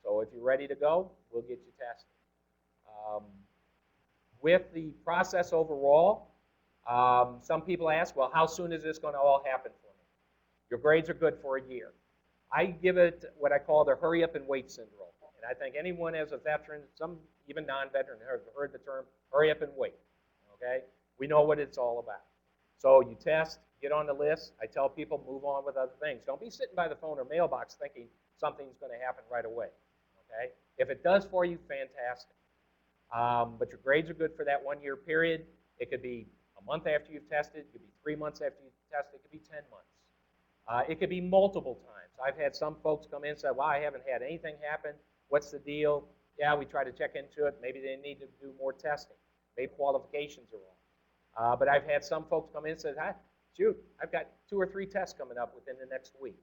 So if you're ready to go, we'll get you tested. With the process overall, some people ask, well, how soon is this going to all happen for me? Your grades are good for a year. I give it what I call the hurry up and wait syndrome. And I think anyone as a veteran, some even non-veteran, have heard the term hurry up and wait. Okay? We know what it's all about. So you test, get on the list. I tell people move on with other things. Don't be sitting by the phone or mailbox thinking something's going to happen right away. Okay? If it does for you, fantastic. But your grades are good for that 1 year period. It could be a month after you've tested. It could be 3 months after you've tested. It could be 10 months. It could be multiple times. I've had some folks come in and say, well, I haven't had anything happen. What's the deal? Yeah, we try to check into it. Maybe they need to do more testing. Maybe qualifications are wrong. But I've had some folks come in and say, shoot, I've got 2 or 3 tests coming up within the next week.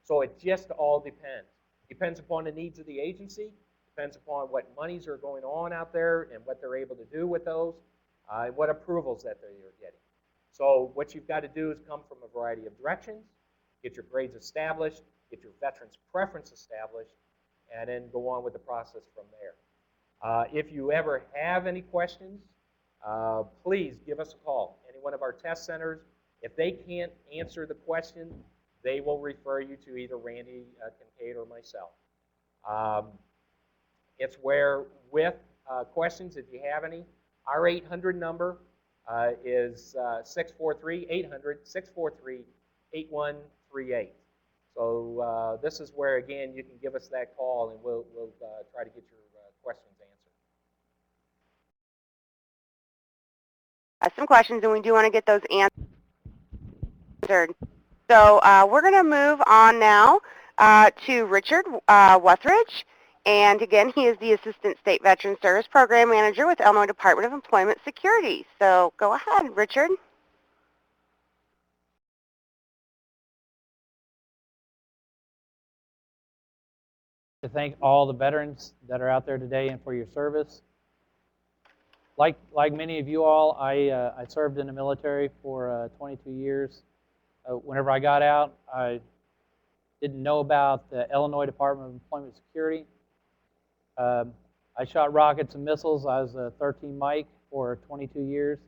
So it just all depends. Depends upon the needs of the agency. Depends upon what monies are going on out there and what they're able to do with those, and what approvals that they're getting. So what you've got to do is come from a variety of directions, get your grades established, get your veterans preference established, and then go on with the process from there. If you ever have any questions, please give us a call. Any one of our test centers, if they can't answer the question, they will refer you to either Randy Kincaid or myself. It's where, with questions, if you have any, our 800 number is 643-800-643-8138. So this is where, again, you can give us that call, and we'll try to get your questions answered. Some questions, and we do want to get those answered. So we're going to move on now to Richard Etheridge. And again, he is the Assistant State Veteran Service Program Manager with Illinois Department of Employment Security. So go ahead, Richard. To thank all the veterans that are out there today and for your service. Like many of you all, I served in the military for 22 years. Whenever I got out, I didn't know about the Illinois Department of Employment Security. I shot rockets and missiles. I was a 13 Mike for 22 years,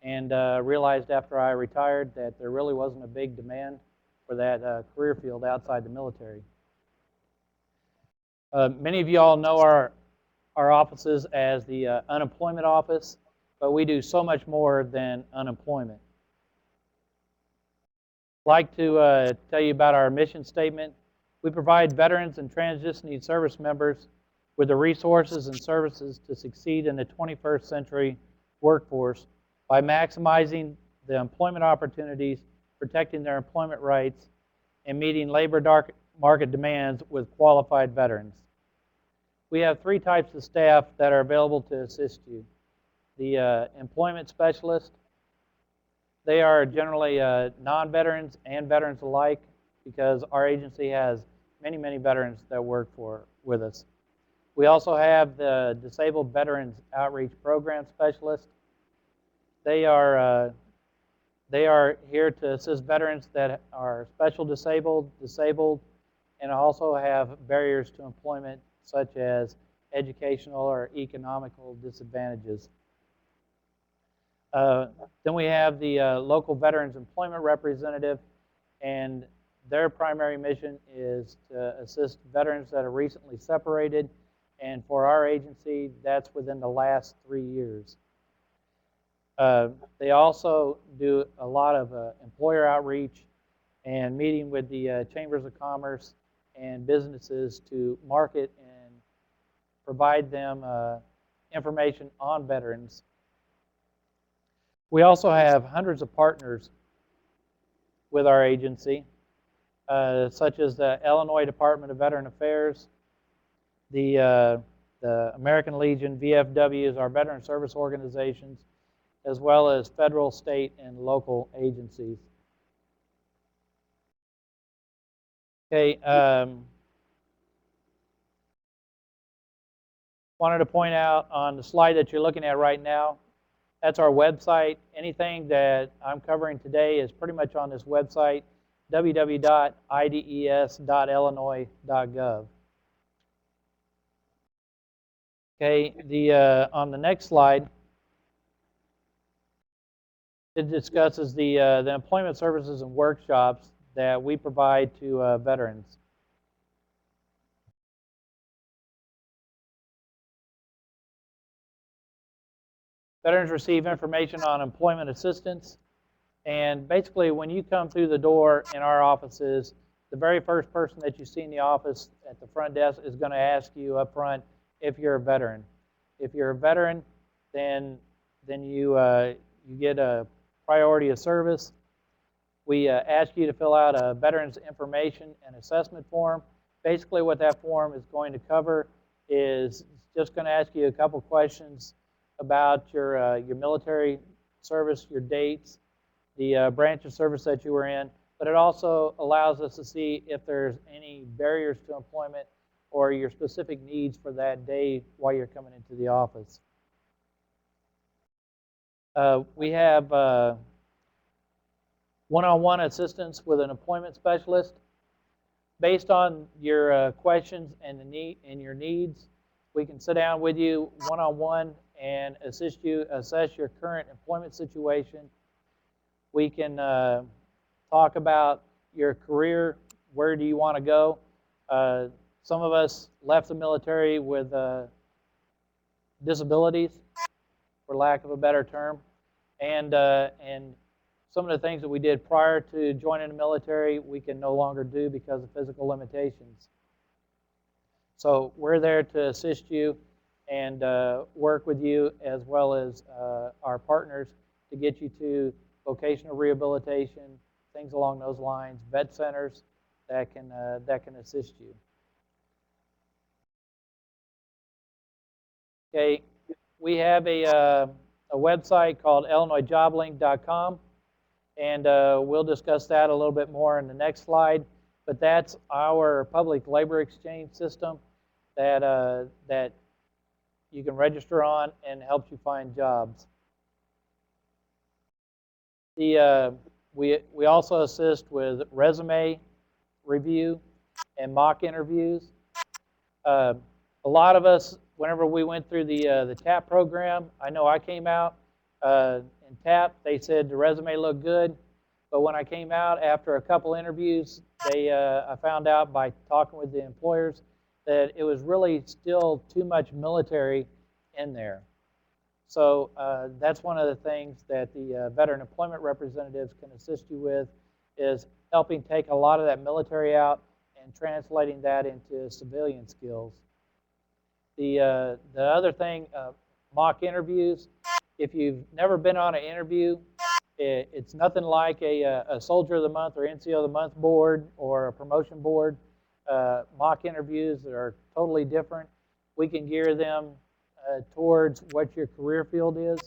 and realized after I retired that there really wasn't a big demand for that career field outside the military. Many of you all know our offices as the unemployment office, but we do so much more than unemployment. I'd like to tell you about our mission statement. We provide veterans and transitioning service members with the resources and services to succeed in the 21st century workforce by maximizing the employment opportunities, protecting their employment rights, and meeting labor market demands with qualified veterans. We have three types of staff that are available to assist you. The employment specialist. They are generally non-veterans and veterans alike, because our agency has many, many veterans that work with us. We also have the Disabled Veterans Outreach Program Specialist. They are here to assist veterans that are special disabled, and also have barriers to employment, such as educational or economical disadvantages. Then we have the local veterans employment representative, and their primary mission is to assist veterans that are recently separated, and for our agency, that's within the last 3 years. They also do a lot of employer outreach and meeting with the chambers of commerce and businesses to market and provide them information on veterans. We also have hundreds of partners with our agency, such as the Illinois Department of Veteran Affairs, the American Legion, VFWs, our veteran service organizations, as well as federal, state, and local agencies. Okay, wanted to point out on the slide that you're looking at right now, that's our website. Anything that I'm covering today is pretty much on this website, www.ides.illinois.gov. Okay, on the next slide, it discusses the employment services and workshops that we provide to veterans. Veterans receive information on employment assistance, and basically when you come through the door in our offices, the very first person that you see in the office at the front desk is going to ask you up front if you're a veteran. If you're a veteran, then you get a priority of service. We ask you to fill out a veterans information and assessment form. Basically what that form is going to cover is just going to ask you a couple questions about your military service, your dates, the branch of service that you were in, but it also allows us to see if there's any barriers to employment or your specific needs for that day while you're coming into the office. We have one-on-one assistance with an employment specialist. Based on your questions and your needs, we can sit down with you one-on-one and assist you assess your current employment situation. We can talk about your career. Where do you want to go? Some of us left the military with disabilities, for lack of a better term, and some of the things that we did prior to joining the military we can no longer do because of physical limitations. So we're there to assist you and work with you, as well as our partners, to get you to vocational rehabilitation, things along those lines, vet centers that can assist you. Okay, we have a website called IllinoisJobLink.com, and we'll discuss that a little bit more in the next slide. But that's our public labor exchange system that you can register on and helps you find jobs. We also assist with resume review and mock interviews. A lot of us, whenever we went through the TAP program, I know I came out in TAP, they said the resume looked good, but when I came out after a couple interviews, I found out by talking with the employers that it was really still too much military in there. So that's one of the things that the veteran employment representatives can assist you with, is helping take a lot of that military out and translating that into civilian skills. The other thing, mock interviews. If you've never been on an interview, it's nothing like a Soldier of the Month or NCO of the Month board or a promotion board. Mock interviews that are totally different. We can gear them towards what your career field is.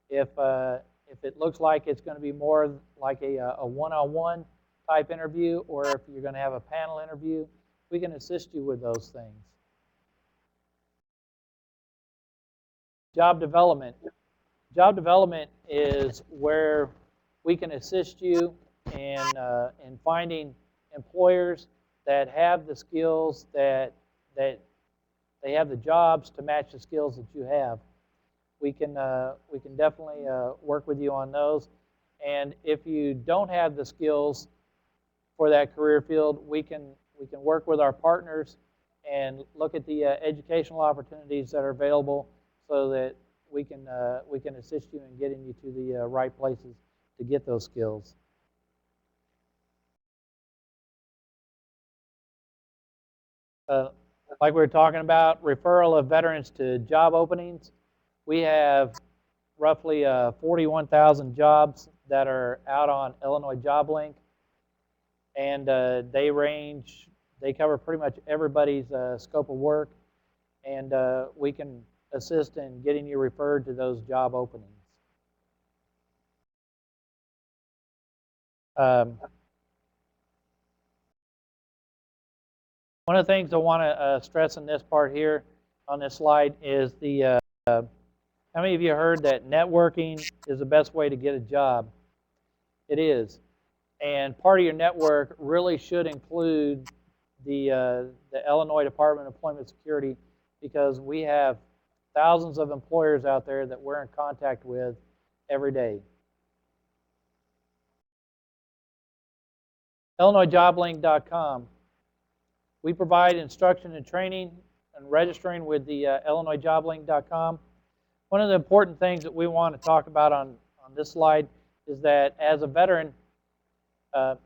If it looks like it's going to be more like a one-on-one type interview, or if you're going to have a panel interview, we can assist you with those things. Job development. Job development is where we can assist you in finding employers that have the skills that they have the jobs to match the skills that you have. We can definitely work with you on those. And if you don't have the skills for that career field, we can work with our partners and look at the educational opportunities that are available, so that we can assist you in getting you to the right places to get those skills. Like we were talking about, referral of veterans to job openings. We have roughly 41,000 jobs that are out on Illinois Job Link, and they cover pretty much everybody's scope of work, and we can assist in getting you referred to those job openings. One of the things I want to stress in this part here on this slide is how many of you heard that networking is the best way to get a job? It is. And part of your network really should include the Illinois Department of Employment Security, because we have thousands of employers out there that we're in contact with every day. IllinoisJobLink.com. We provide instruction and training and registering with the IllinoisJobLink.com. One of the important things that we want to talk about on this slide is that as a veteran,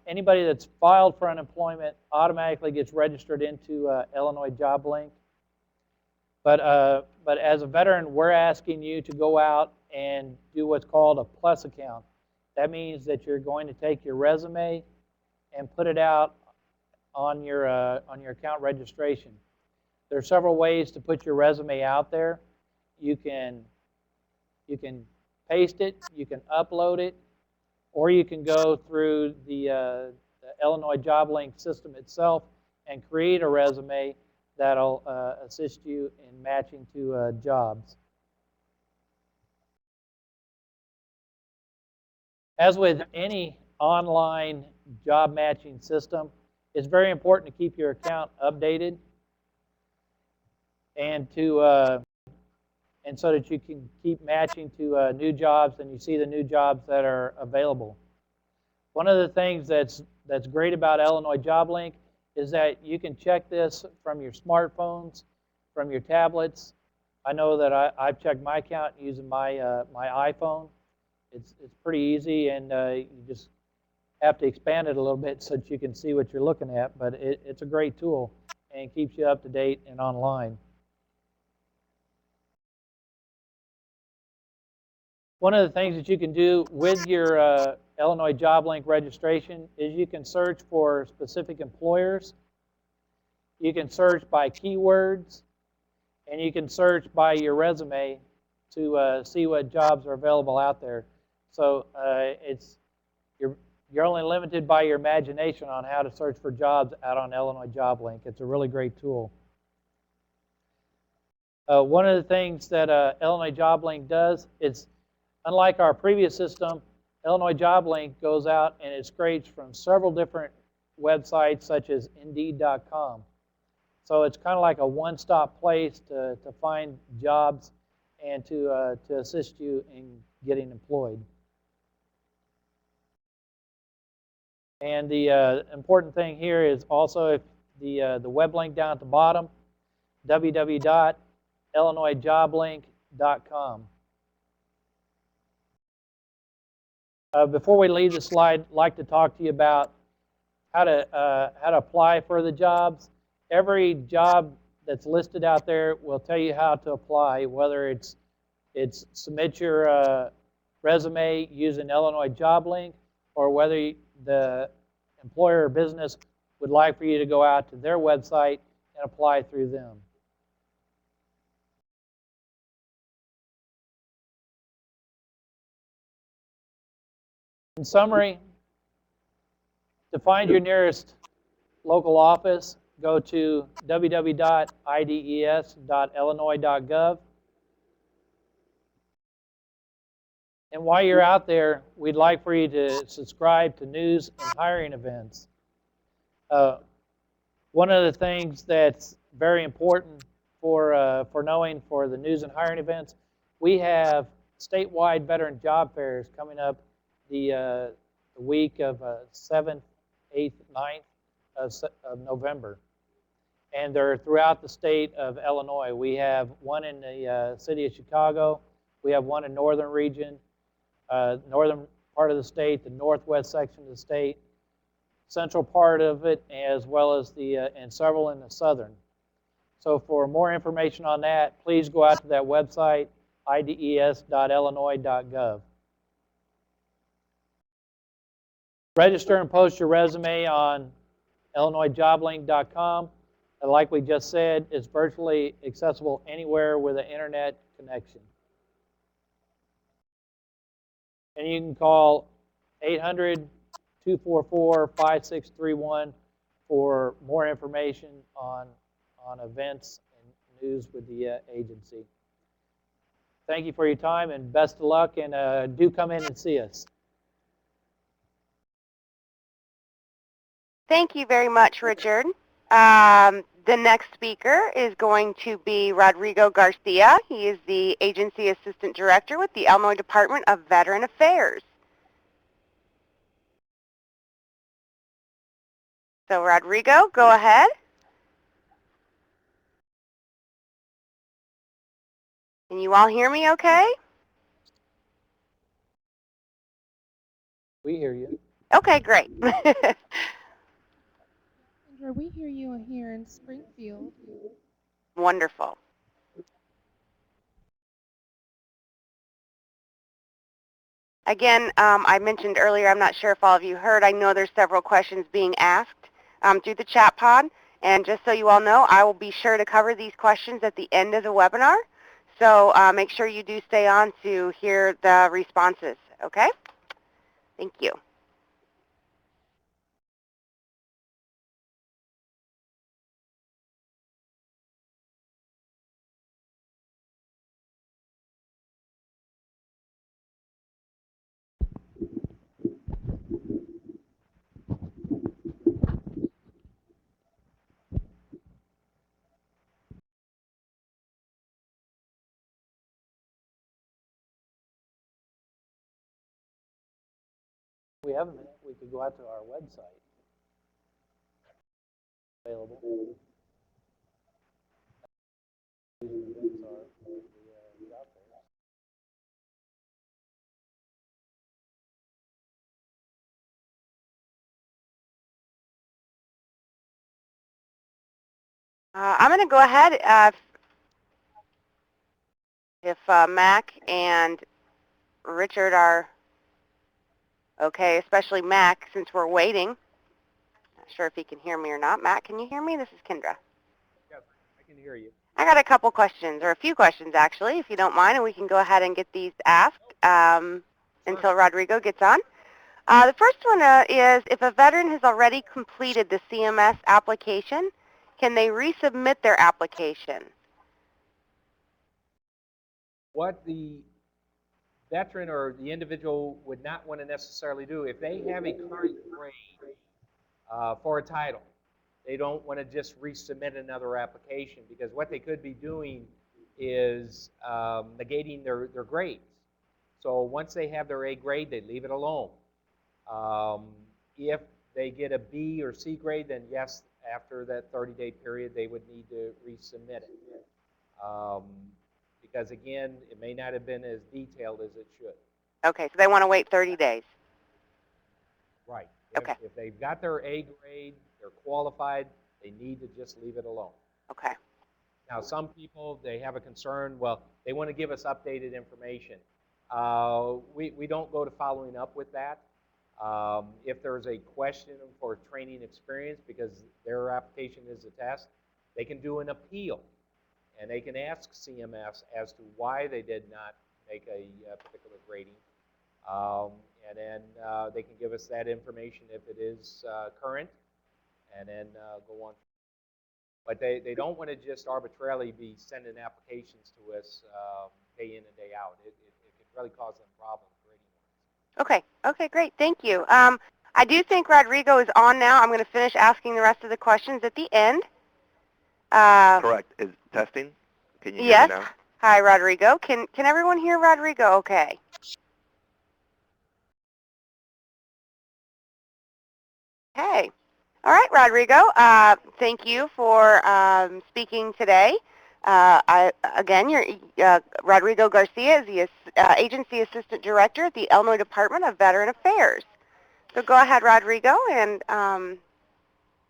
anybody that's filed for unemployment automatically gets registered into Illinois Job Link. But as a veteran, we're asking you to go out and do what's called a plus account. That means that you're going to take your resume and put it out on your account registration. There are several ways to put your resume out there. You can paste it, you can upload it, or you can go through the Illinois Job Link system itself and create a resume that'll assist you in matching to jobs. As with any online job matching system, it's very important to keep your account updated and so that you can keep matching to new jobs and you see the new jobs that are available. One of the things that's great about Illinois Job Link is that you can check this from your smartphones, from your tablets, I know that I've checked my account using my my iPhone. It's pretty easy, and you just have to expand it a little bit so that you can see what you're looking at. But it's a great tool and keeps you up to date and online. One of the things that you can do with your Illinois JobLink registration is you can search for specific employers. You can search by keywords, and you can search by your resume to see what jobs are available out there. So you're only limited by your imagination on how to search for jobs out on Illinois JobLink. It's a really great tool. One of the things that Illinois JobLink does is, unlike our previous system, Illinois JobLink goes out and it scrapes from several different websites such as Indeed.com. So it's kind of like a one-stop place to find jobs and to assist you in getting employed. And the important thing here is also if the web link down at the bottom, www.illinoisjoblink.com. Before we leave the slide, I'd like to talk to you about how to apply for the jobs. Every job that's listed out there will tell you how to apply, whether it's submit your resume using Illinois JobLink, or whether the employer or business would like for you to go out to their website and apply through them. In summary, to find your nearest local office, go to www.ides.illinois.gov. And while you're out there, we'd like for you to subscribe to news and hiring events. One of the things that's very important for knowing for the news and hiring events, we have statewide veteran job fairs coming up the week of 7th, 8th, 9th of November. And they're throughout the state of Illinois. We have one in the city of Chicago. We have one in northern region, northern part of the state, the northwest section of the state, central part of it, as well as and several in the southern. So for more information on that, please go out to that website, ides.illinois.gov. Register and post your resume on illinoisjoblink.com. And like we just said, it's virtually accessible anywhere with an internet connection. And you can call 800-244-5631 for more information on events and news with the agency. Thank you for your time and best of luck, and do come in and see us. Thank you very much, Richard. The next speaker is going to be Rodrigo Garcia. He is the Agency Assistant Director with the Illinois Department of Veteran Affairs. So Rodrigo, go ahead. Can you all hear me okay? We hear you. Okay, great. We hear you here in Springfield. Wonderful. Again, I mentioned earlier, I'm not sure if all of you heard, I know there's several questions being asked through the chat pod. And just so you all know, I will be sure to cover these questions at the end of the webinar. So make sure you do stay on to hear the responses, okay? Thank you. If we have a minute, we could go out to our website. Available. I'm going to go ahead if Mac and Richard are okay, especially Mac, since we're waiting. Not sure if he can hear me or not. Mac, can you hear me? This is Kendra. Yes, I can hear you. I got a couple questions, or a few questions actually, if you don't mind, and we can go ahead and get these asked until Rodrigo gets on. The first one is, if a veteran has already completed the CMS application, can they resubmit their application? What the veteran or the individual would not want to necessarily do, if they have a current grade for a title, they don't want to just resubmit another application, because what they could be doing is negating their grades. So once they have their A grade, they leave it alone. If they get a B or C grade, then yes, after that 30-day period, they would need to resubmit it. Because again, it may not have been as detailed as it should. Okay, so they want to wait 30 days. Right. Okay. If they've got their A grade, they're qualified, they need to just leave it alone. Okay. Now, some people, they have a concern, well, they want to give us updated information. We don't go to following up with that. If there's a question for training experience, because their application is a test, they can do an appeal, and they can ask CMS as to why they did not make a particular grading. And then they can give us that information if it is current, and then go on. But they don't want to just arbitrarily be sending applications to us day in and day out. It can really cause them problems grading-wise. Okay. Okay, great. Thank you. I do think Rodrigo is on now. I'm going to finish asking the rest of the questions at the end. Correct. Is testing? Can you hear Yes. me now? Hi, Rodrigo. Can everyone hear Rodrigo okay? Okay. All right, Rodrigo. Thank you for speaking today. Rodrigo Garcia is the Agency Assistant Director at the Illinois Department of Veteran Affairs. So go ahead, Rodrigo, and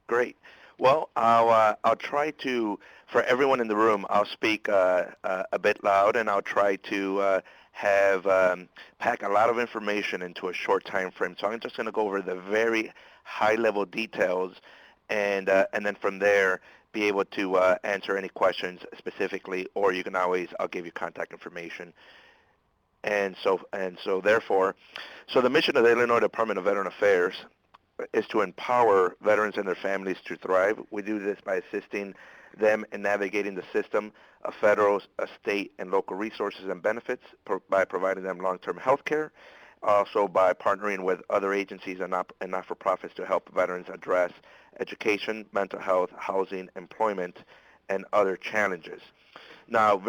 Great. Well, I'll try to, for everyone in the room, I'll speak a bit loud, and I'll try to pack a lot of information into a short time frame. So I'm just going to go over the very high-level details, and then from there be able to answer any questions specifically, or you can always, I'll give you contact information. And so therefore, so the mission of the Illinois Department of Veteran Affairs is to empower veterans and their families to thrive. We do this by assisting them in navigating the system of federal, state, and local resources and benefits by providing them long-term health care, also by partnering with other agencies and not-for-profits to help veterans address education, mental health, housing, employment, and other challenges. Now,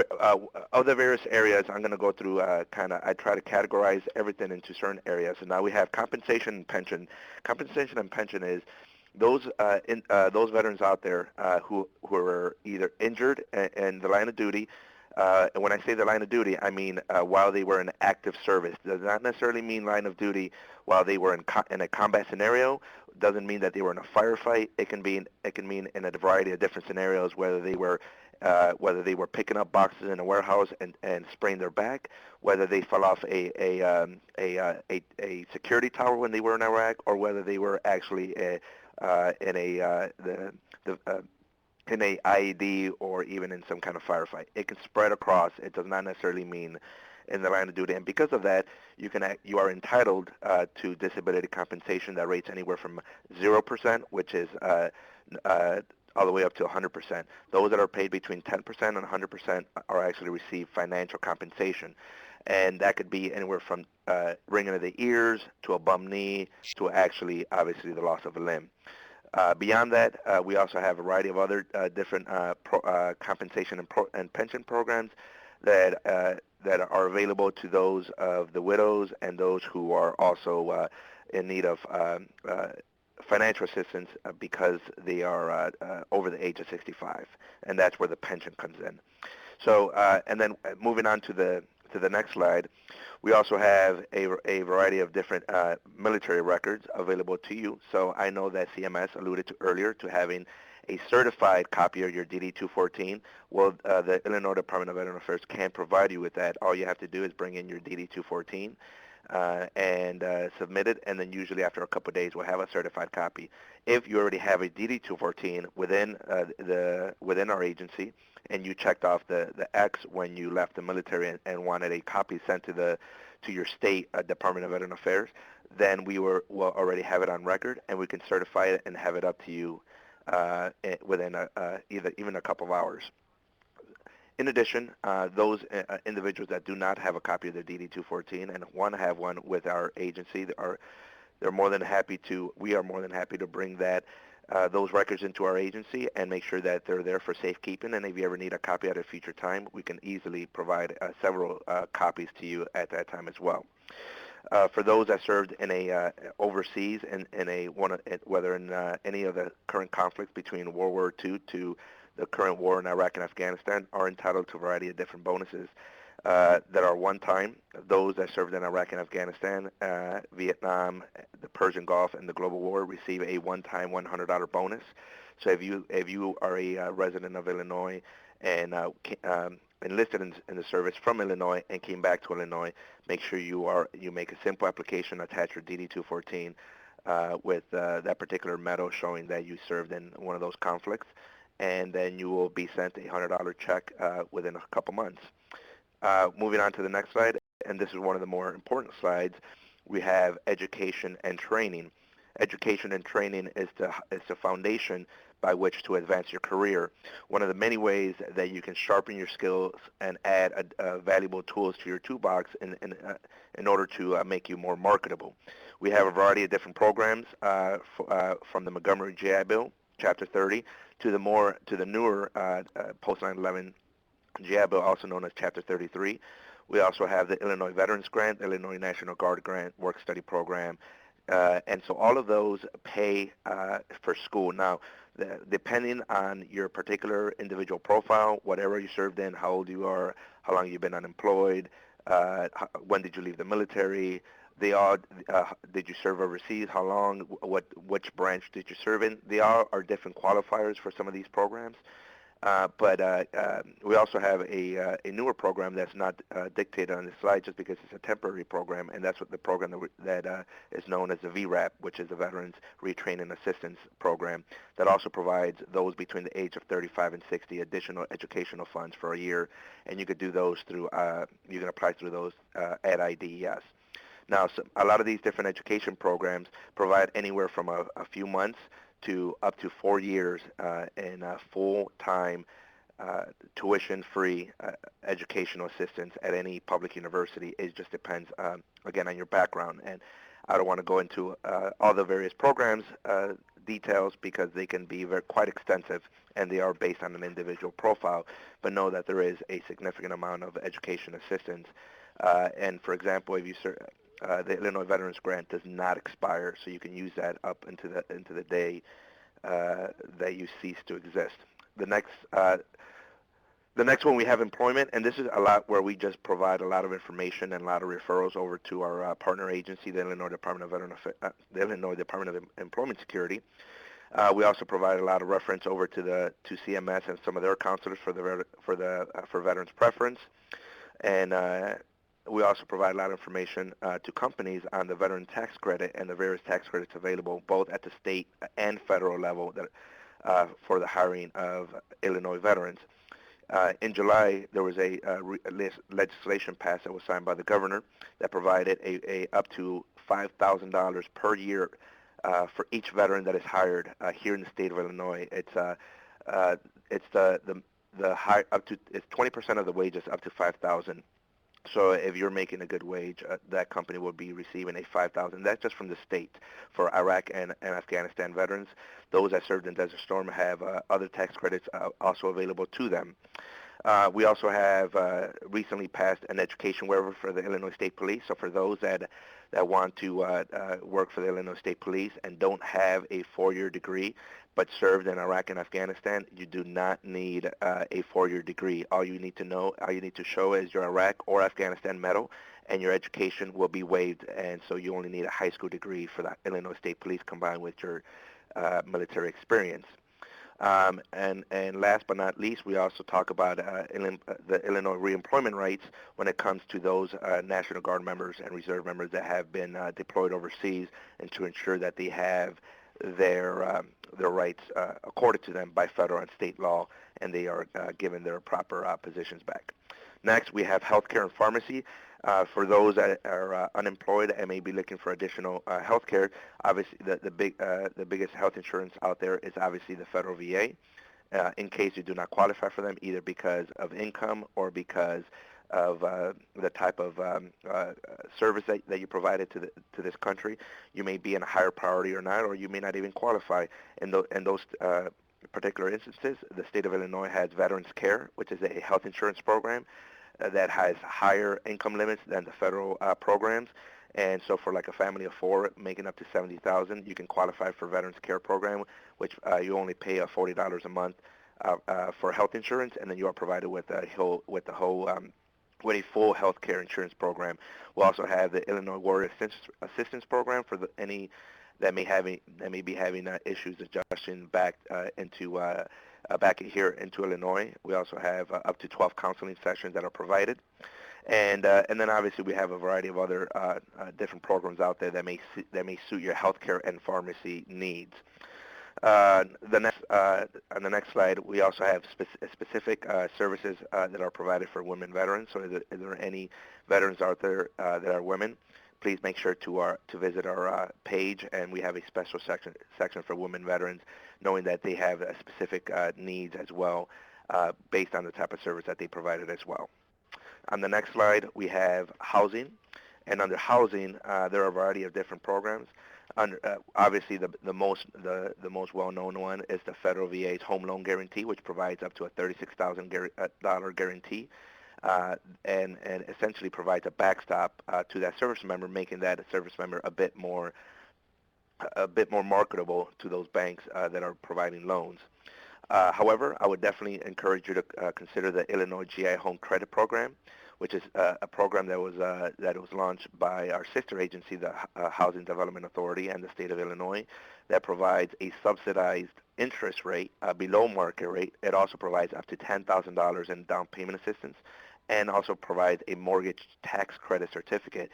of the various areas, I'm going to go through I try to categorize everything into certain areas. And now we have compensation and pension. Compensation and pension is those veterans out there who are either injured in the line of duty. And when I say the line of duty, I mean while they were in active service. Does not necessarily mean line of duty while they were in a combat scenario. Doesn't mean that they were in a firefight. It can mean in a variety of different scenarios, whether they were picking up boxes in a warehouse and spraying their back, whether they fell off a security tower when they were in Iraq, or whether they were actually in a IED or even in some kind of firefight. It can spread across. It does not necessarily mean in the line of duty, and because of that, you are entitled to disability compensation that rates anywhere from 0%, which is all the way up to 100%. Those that are paid between 10% and 100% are actually receive financial compensation. And that could be anywhere from ringing of the ears to a bum knee to actually, obviously, the loss of a limb. Beyond that, we also have a variety of other different compensation and pension programs that are available to those of the widows and those who are also in need of financial assistance because they are over the age of 65, and that's where the pension comes in. So, and then moving on to the next slide, we also have a variety of different military records available to you. So I know that CMS alluded to earlier to having a certified copy of your DD-214. Well, the Illinois Department of Veteran Affairs can provide you with that. All you have to do is bring in your DD-214 and submit it, and then usually after a couple of days we'll have a certified copy. If you already have a DD-214 within our agency, and you checked off the X when you left the military and wanted a copy sent to your state Department of Veteran Affairs, then we will already have it on record, and we can certify it and have it up to you within even a couple of hours. In addition, those individuals that do not have a copy of their DD-214 and want to have one with our agency, we are more than happy to bring those records into our agency and make sure that they're there for safekeeping. And if you ever need a copy at a future time, we can easily provide several copies to you at that time as well. For those that served in overseas whether in any of the current conflicts between World War II to the current war in Iraq and Afghanistan, are entitled to a variety of different bonuses that are one-time. Those that served in Iraq and Afghanistan, Vietnam, the Persian Gulf, and the Global War receive a one-time $100 bonus. So if you are a resident of Illinois and enlisted in the service from Illinois and came back to Illinois, make sure you make a simple application, attach your DD-214 with that particular medal showing that you served in one of those conflicts, and then you will be sent a $100 check within a couple months. Moving on to the next slide, and this is one of the more important slides, we have education and training. Education and training is the foundation by which to advance your career. One of the many ways that you can sharpen your skills and add valuable tools to your toolbox in order to make you more marketable. We have a variety of different programs from the Montgomery GI Bill, Chapter 30, to the newer post 9/11 GI Bill, also known as Chapter 33. We also have the Illinois Veterans Grant, the Illinois National Guard Grant, Work Study Program, and so all of those pay for school. Now, depending on your particular individual profile, whatever you served in, how old you are, how long you've been unemployed, when did you leave the military, did you serve overseas, how long, which branch did you serve in, they all are different qualifiers for some of these programs. But we also have a newer program that's not dictated on the slide just because it's a temporary program, and that's what the program that is known as the VRAP, which is the Veterans Retraining Assistance Program, that also provides those between the age of 35 and 60 additional educational funds for a year, and you could do those through, you can apply through those at IDES. Now, a lot of these different education programs provide anywhere from a few months to up to 4 years in full-time tuition-free educational assistance at any public university. It just depends, again, on your background. And I don't want to go into all the various programs details because they can be quite extensive, and they are based on an individual profile, but know that there is a significant amount of education assistance. And for example, if you the Illinois Veterans Grant does not expire, so you can use that up into the day that you cease to exist. The next one we have employment, and this is a lot where we just provide a lot of information and a lot of referrals over to our partner agency, the Illinois Department of Employment Security. We also provide a lot of reference over to CMS and some of their counselors for veterans preference, and we also provide a lot of information to companies on the veteran tax credit and the various tax credits available both at the state and federal level for the hiring of Illinois veterans. In July, there was a legislation passed that was signed by the governor that provided a up to $5,000 per year for each veteran that is hired here in the state of Illinois. It's it's 20% of the wages up to $5,000. So if you're making a good wage, that company will be receiving a $5,000. That's just from the state. For Iraq and Afghanistan veterans, those that served in Desert Storm have other tax credits also available to them. We also have recently passed an education waiver for the Illinois State Police. So for those that want to work for the Illinois State Police and don't have a 4-year degree but served in Iraq and Afghanistan, you do not need a 4-year degree. All you need to show is your Iraq or Afghanistan medal, and your education will be waived. And so you only need a high school degree for the Illinois State Police combined with your military experience. And last but not least, we also talk about the Illinois reemployment rights when it comes to those National Guard members and reserve members that have been deployed overseas, and to ensure that they have their rights accorded to them by federal and state law, and they are given their proper positions back. Next, we have healthcare and pharmacy. For those that are unemployed and may be looking for additional health care, obviously the biggest health insurance out there is obviously the federal VA. In case you do not qualify for them, either because of income or because of the type of service that you provided to this country, you may be in a higher priority or not, or you may not even qualify. In those particular instances, the state of Illinois has Veterans Care, which is a health insurance program that has higher income limits than the federal programs. And so for like a family of 4 making up to $70,000, you can qualify for Veterans Care program, which you only pay $40 a month for health insurance, and then you are provided with a full health care insurance program. We also have the Illinois Warrior Assistance Program for any that may be having issues adjusting back here into Illinois. We also have up to 12 counseling sessions that are provided, and then obviously we have a variety of other different programs out there that may suit your healthcare and pharmacy needs. On the next slide, we also have specific services that are provided for women veterans. So is there any veterans out there that are women? Please make sure to visit our page, and we have a special section for women veterans, knowing that they have specific needs as well, based on the type of service that they provided as well. On the next slide, we have housing, and under housing, there are a variety of different programs. Obviously, the most well-known one is the federal VA's home loan guarantee, which provides up to a $36,000 guarantee. And essentially provides a backstop to that service member, making that service member a bit more marketable to those banks that are providing loans. However, I would definitely encourage you to consider the Illinois GI Home Credit Program, which is a program that was launched by our sister agency, the Housing Development Authority, and the state of Illinois, that provides a subsidized interest rate below market rate. It also provides up to $10,000 in down payment assistance, and also provides a mortgage tax credit certificate.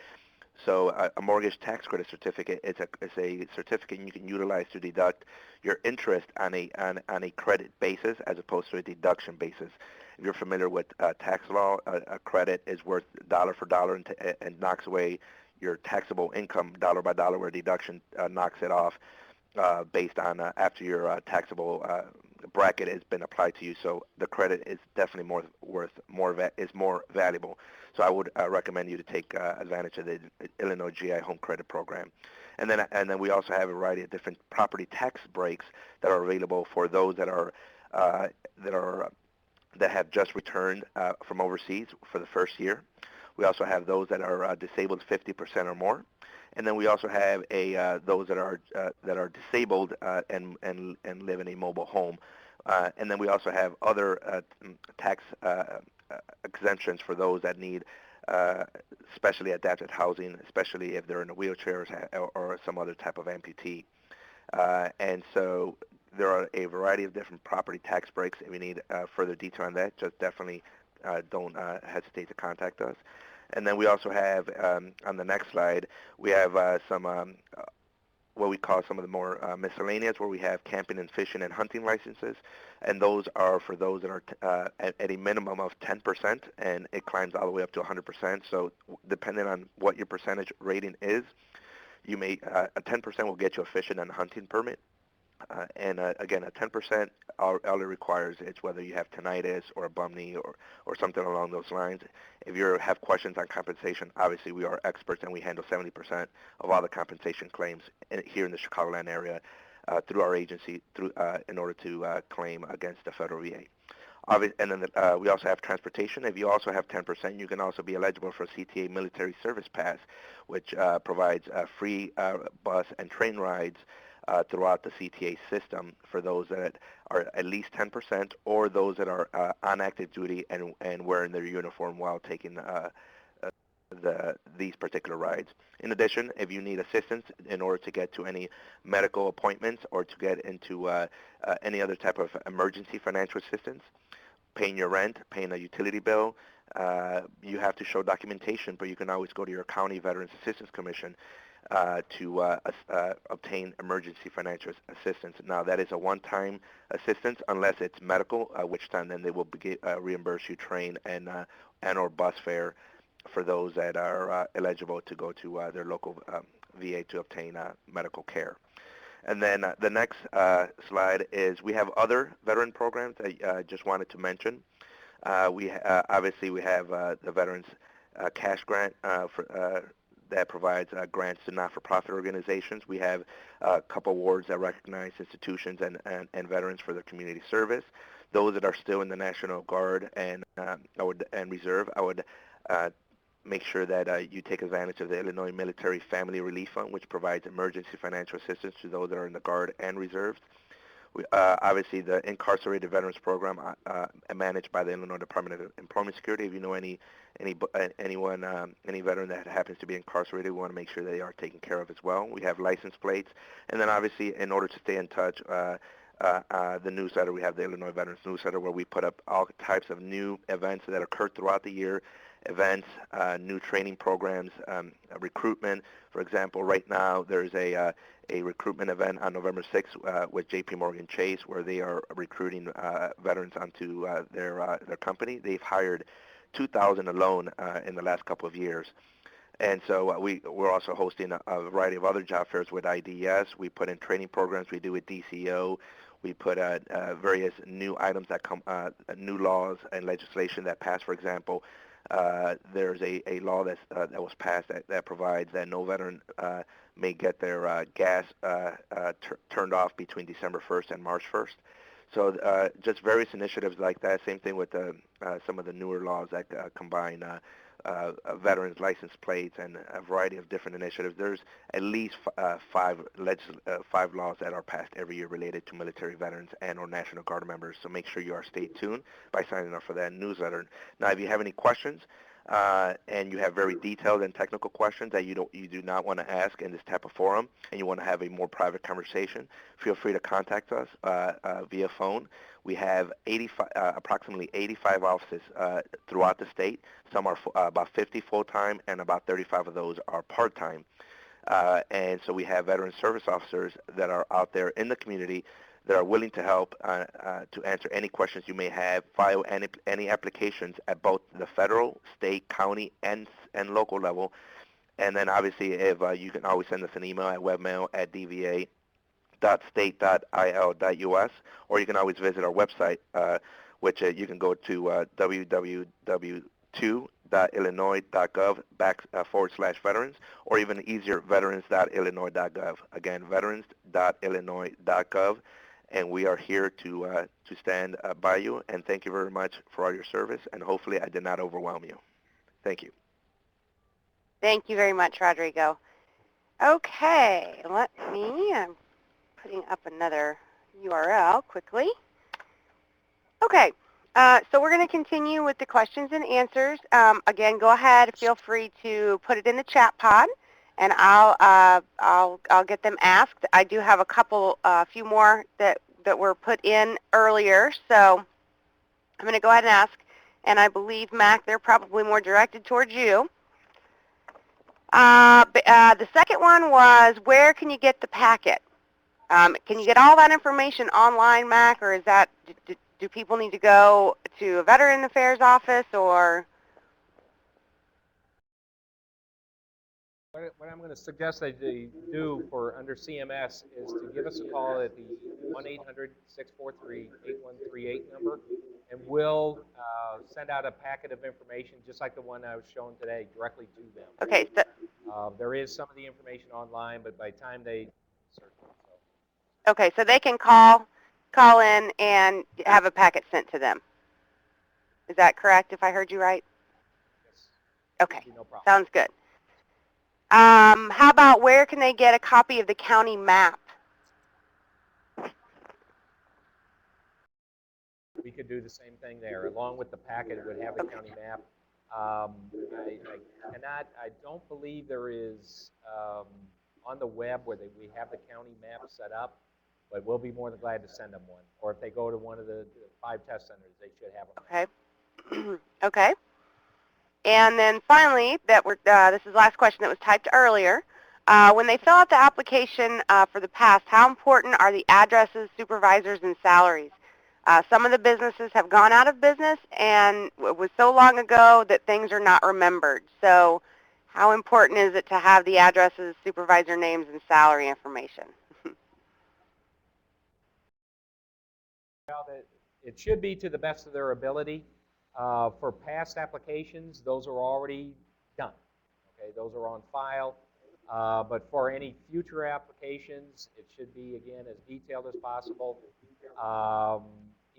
So a mortgage tax credit certificate is a certificate you can utilize to deduct your interest on a credit basis as opposed to a deduction basis. If you're familiar with tax law, a credit is worth dollar for dollar and knocks away your taxable income dollar by dollar, where deduction knocks it off based on after your taxable bracket has been applied to you. So the credit is definitely more valuable. So I would recommend you to take advantage of the Illinois GI Home Credit Program. And then we also have a variety of different property tax breaks that are available for those that have just returned from overseas for the first year. We also have those that are disabled 50% or more. And then we also have those that are disabled and live in a mobile home. And then we also have other tax exemptions for those that need specially adapted housing, especially if they're in a wheelchair or some other type of amputee. And so there are a variety of different property tax breaks. If you need further detail on that, just definitely don't hesitate to contact us. And then we also have, on the next slide, we have some what we call some of the more miscellaneous, where we have camping and fishing and hunting licenses. And those are for those that are at a minimum of 10%, and it climbs all the way up to 100%. So depending on what your percentage rating is, you may a 10% will get you a fishing and hunting permit. And again, a 10% all it requires is whether you have tinnitus or a bum knee or something along those lines. If you have questions on compensation, obviously we are experts and we handle 70% of all the compensation claims here in the Chicagoland area through our agency in order to claim against the federal VA. And then we also have transportation. If you also have 10%, you can also be eligible for CTA Military Service Pass, which provides free bus and train rides throughout the CTA system for those that are at least 10% or those that are on active duty and wearing their uniform while taking these particular rides. In addition, if you need assistance in order to get to any medical appointments or to get into any other type of emergency financial assistance, paying your rent, paying a utility bill, you have to show documentation, but you can always go to your county Veterans Assistance Commission to obtain emergency financial assistance. Now, that is a one-time assistance unless it's medical, which time then they will reimburse you train and or bus fare for those that are eligible to go to their local VA to obtain medical care. And then the next slide is we have other veteran programs that I just wanted to mention. Obviously, we have the Veterans Cash Grant that provides grants to not-for-profit organizations. We have a couple awards that recognize institutions and veterans for their community service. Those that are still in the National Guard and Reserve, I would make sure that you take advantage of the Illinois Military Family Relief Fund, which provides emergency financial assistance to those that are in the Guard and Reserves. Obviously, the Incarcerated Veterans Program managed by the Illinois Department of Employment Security. If you know any veteran that happens to be incarcerated, we want to make sure they are taken care of as well. We have license plates. And then, obviously, in order to stay in touch, the newsletter, we have the Illinois Veterans Newsletter, where we put up all types of new events that occur throughout the year, events, new training programs, recruitment. For example, right now there's a recruitment event on November 6th with JP Morgan Chase, where they are recruiting veterans onto their company. They've hired 2,000 alone in the last couple of years. And so we're also hosting a variety of other job fairs with IDS. We put in training programs we do with DCO. We put various new items that come, new laws and legislation that pass. For example, there's a law that was passed that provides that no veteran may get their gas turned off between December 1st and March 1st. So just various initiatives like that. Same thing with some of the newer laws that combine veterans' license plates and a variety of different initiatives. There's at least five laws that are passed every year related to military veterans and or National Guard members. So make sure you are stay tuned by signing up for that newsletter. Now, if you have any questions and you have very detailed and technical questions that you do not want to ask in this type of forum, and you want to have a more private conversation, feel free to contact us via phone. We have approximately 85 offices throughout the state. Some are about 50 full-time, and about 35 of those are part-time. And so we have veteran service officers that are out there in the community that are willing to help to answer any questions you may have, file any applications at both the federal, state, county, and local level. And then obviously, if you can always send us an email at webmail@dva.state.il.us, or you can always visit our website, which you can go to www.illinois.gov/veterans, or even easier, veterans.illinois.gov. Again, veterans.illinois.gov. And we are here to stand by you. And thank you very much for all your service. And hopefully I did not overwhelm you. Thank you. Thank you very much, Rodrigo. Okay, I'm putting up another URL quickly. Okay, so we're going to continue with the questions and answers. Again, go ahead, feel free to put it in the chat pod, and I'll get them asked. I do have a few more that were put in earlier, so I'm going to go ahead and ask. And I believe, Mac, they're probably more directed towards you. The second one was, where can you get the packet? Can you get all that information online, Mac, or is that do people need to go to a Veteran Affairs office, or? What I'm going to suggest that they do for under CMS is to give us a call at the 1-800-643-8138 number, and we'll send out a packet of information just like the one I was showing today directly to them. Okay. So, there is some of the information online, but by the time they search it. Okay, so they can call in and have a packet sent to them. Is that correct, if I heard you right? Yes. Okay, No problem. sounds good. How about where can they get a copy of the county map? We could do the same thing there. Along with the packet, it would have the Okay. county map. I don't believe there is on the web where we have the county map set up, but we'll be more than glad to send them one. Or if they go to one of the 5 test centers, they should have them. Okay. Okay. And then finally, this is the last question that was typed earlier. When they fill out the application for the past, how important are the addresses, supervisors, and salaries? Some of the businesses have gone out of business, and it was so long ago that things are not remembered. So how important is it to have the addresses, supervisor names, and salary information? Well, it should be to the best of their ability. For past applications, those are already done. Okay, those are on file. But for any future applications, it should be, again, as detailed as possible.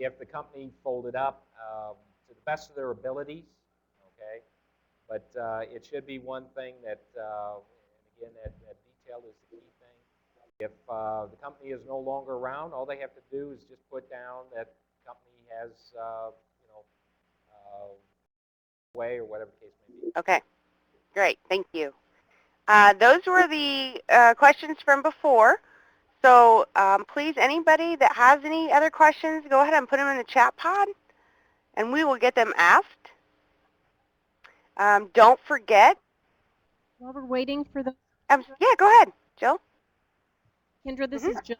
If the company folded up, to the best of their abilities, okay? But it should be one thing that, and again, that detail is the key thing. If the company is no longer around, all they have to do is just put down that the company has, way or whatever the case may be. Okay, great, thank you. Those were the questions from before. So please, anybody that has any other questions, go ahead and put them in the chat pod, and we will get them asked. Don't forget. While we're waiting for the Yeah, go ahead, Jill. Kendra, this is Jill.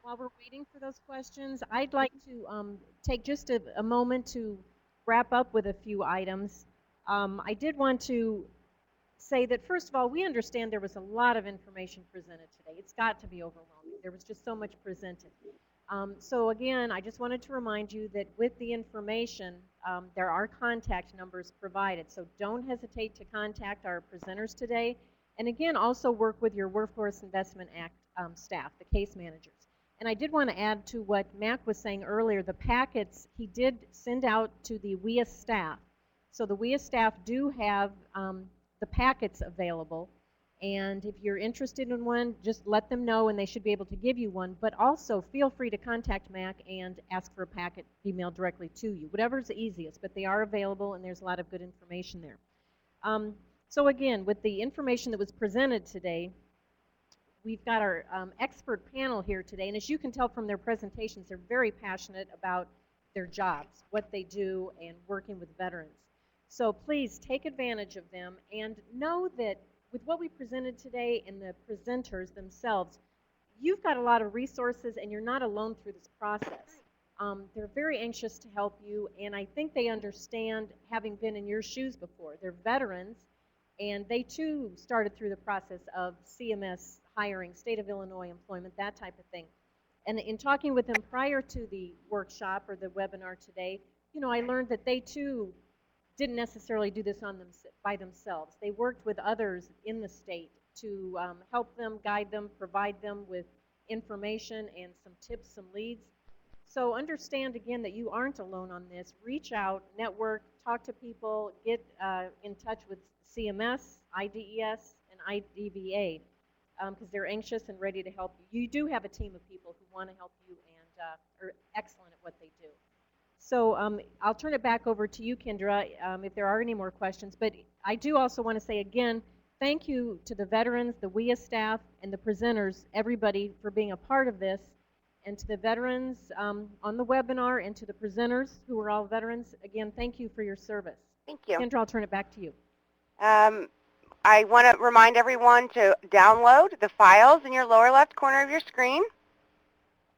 While we're waiting for those questions, I'd like to take just a moment to wrap up with a few items. I did want to say that, first of all, we understand there was a lot of information presented today. It's got to be overwhelming. There was just so much presented. So again, I just wanted to remind you that with the information, there are contact numbers provided. So don't hesitate to contact our presenters today. And again, also work with your Workforce Investment Act staff, the case managers. And I did want to add to what Mac was saying earlier, the packets he did send out to the WIA staff. So the WIA staff do have the packets available. And if you're interested in one, just let them know and they should be able to give you one. But also feel free to contact Mac and ask for a packet emailed directly to you. Whatever's the easiest, but they are available and there's a lot of good information there. So again, with the information that was presented today, we've got our expert panel here today. And as you can tell from their presentations, they're very passionate about their jobs, what they do, and working with veterans. So please take advantage of them and know that with what we presented today and the presenters themselves, you've got a lot of resources and you're not alone through this process. They're very anxious to help you, and I think they understand, having been in your shoes before. They're veterans, and they too started through the process of CMS hiring, state of Illinois employment, that type of thing. And in talking with them prior to the workshop or the webinar today, I learned that they too didn't necessarily do this by themselves. They worked with others in the state to help them, guide them, provide them with information and some tips, some leads. So understand again that you aren't alone on this. Reach out, network, talk to people, get in touch with CMS, IDES, and IDVA because they're anxious and ready to help you. You do have a team of people who want to help you and are excellent at what they do. So I'll turn it back over to you, Kendra, if there are any more questions. But I do also want to say again, thank you to the veterans, the WIA staff, and the presenters, everybody, for being a part of this. And to the veterans on the webinar and to the presenters who are all veterans, again, thank you for your service. Thank you. Kendra, I'll turn it back to you. I want to remind everyone to download the files in your lower left corner of your screen.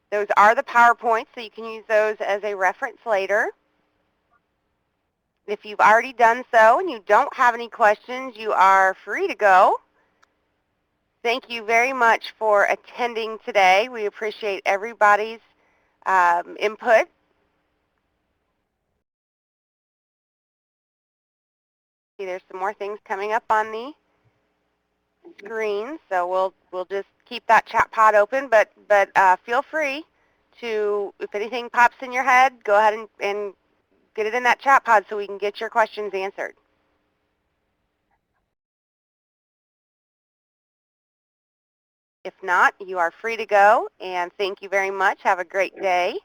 Those are the PowerPoints, so you can use those as a reference later. If you've already done so and you don't have any questions, you are free to go. Thank you very much for attending today. We appreciate everybody's input. There's some more things coming up on the screen, so we'll just keep that chat pod open, but feel free to, if anything pops in your head, go ahead and get it in that chat pod so we can get your questions answered. If not, you are free to go, and thank you very much. Have a great day.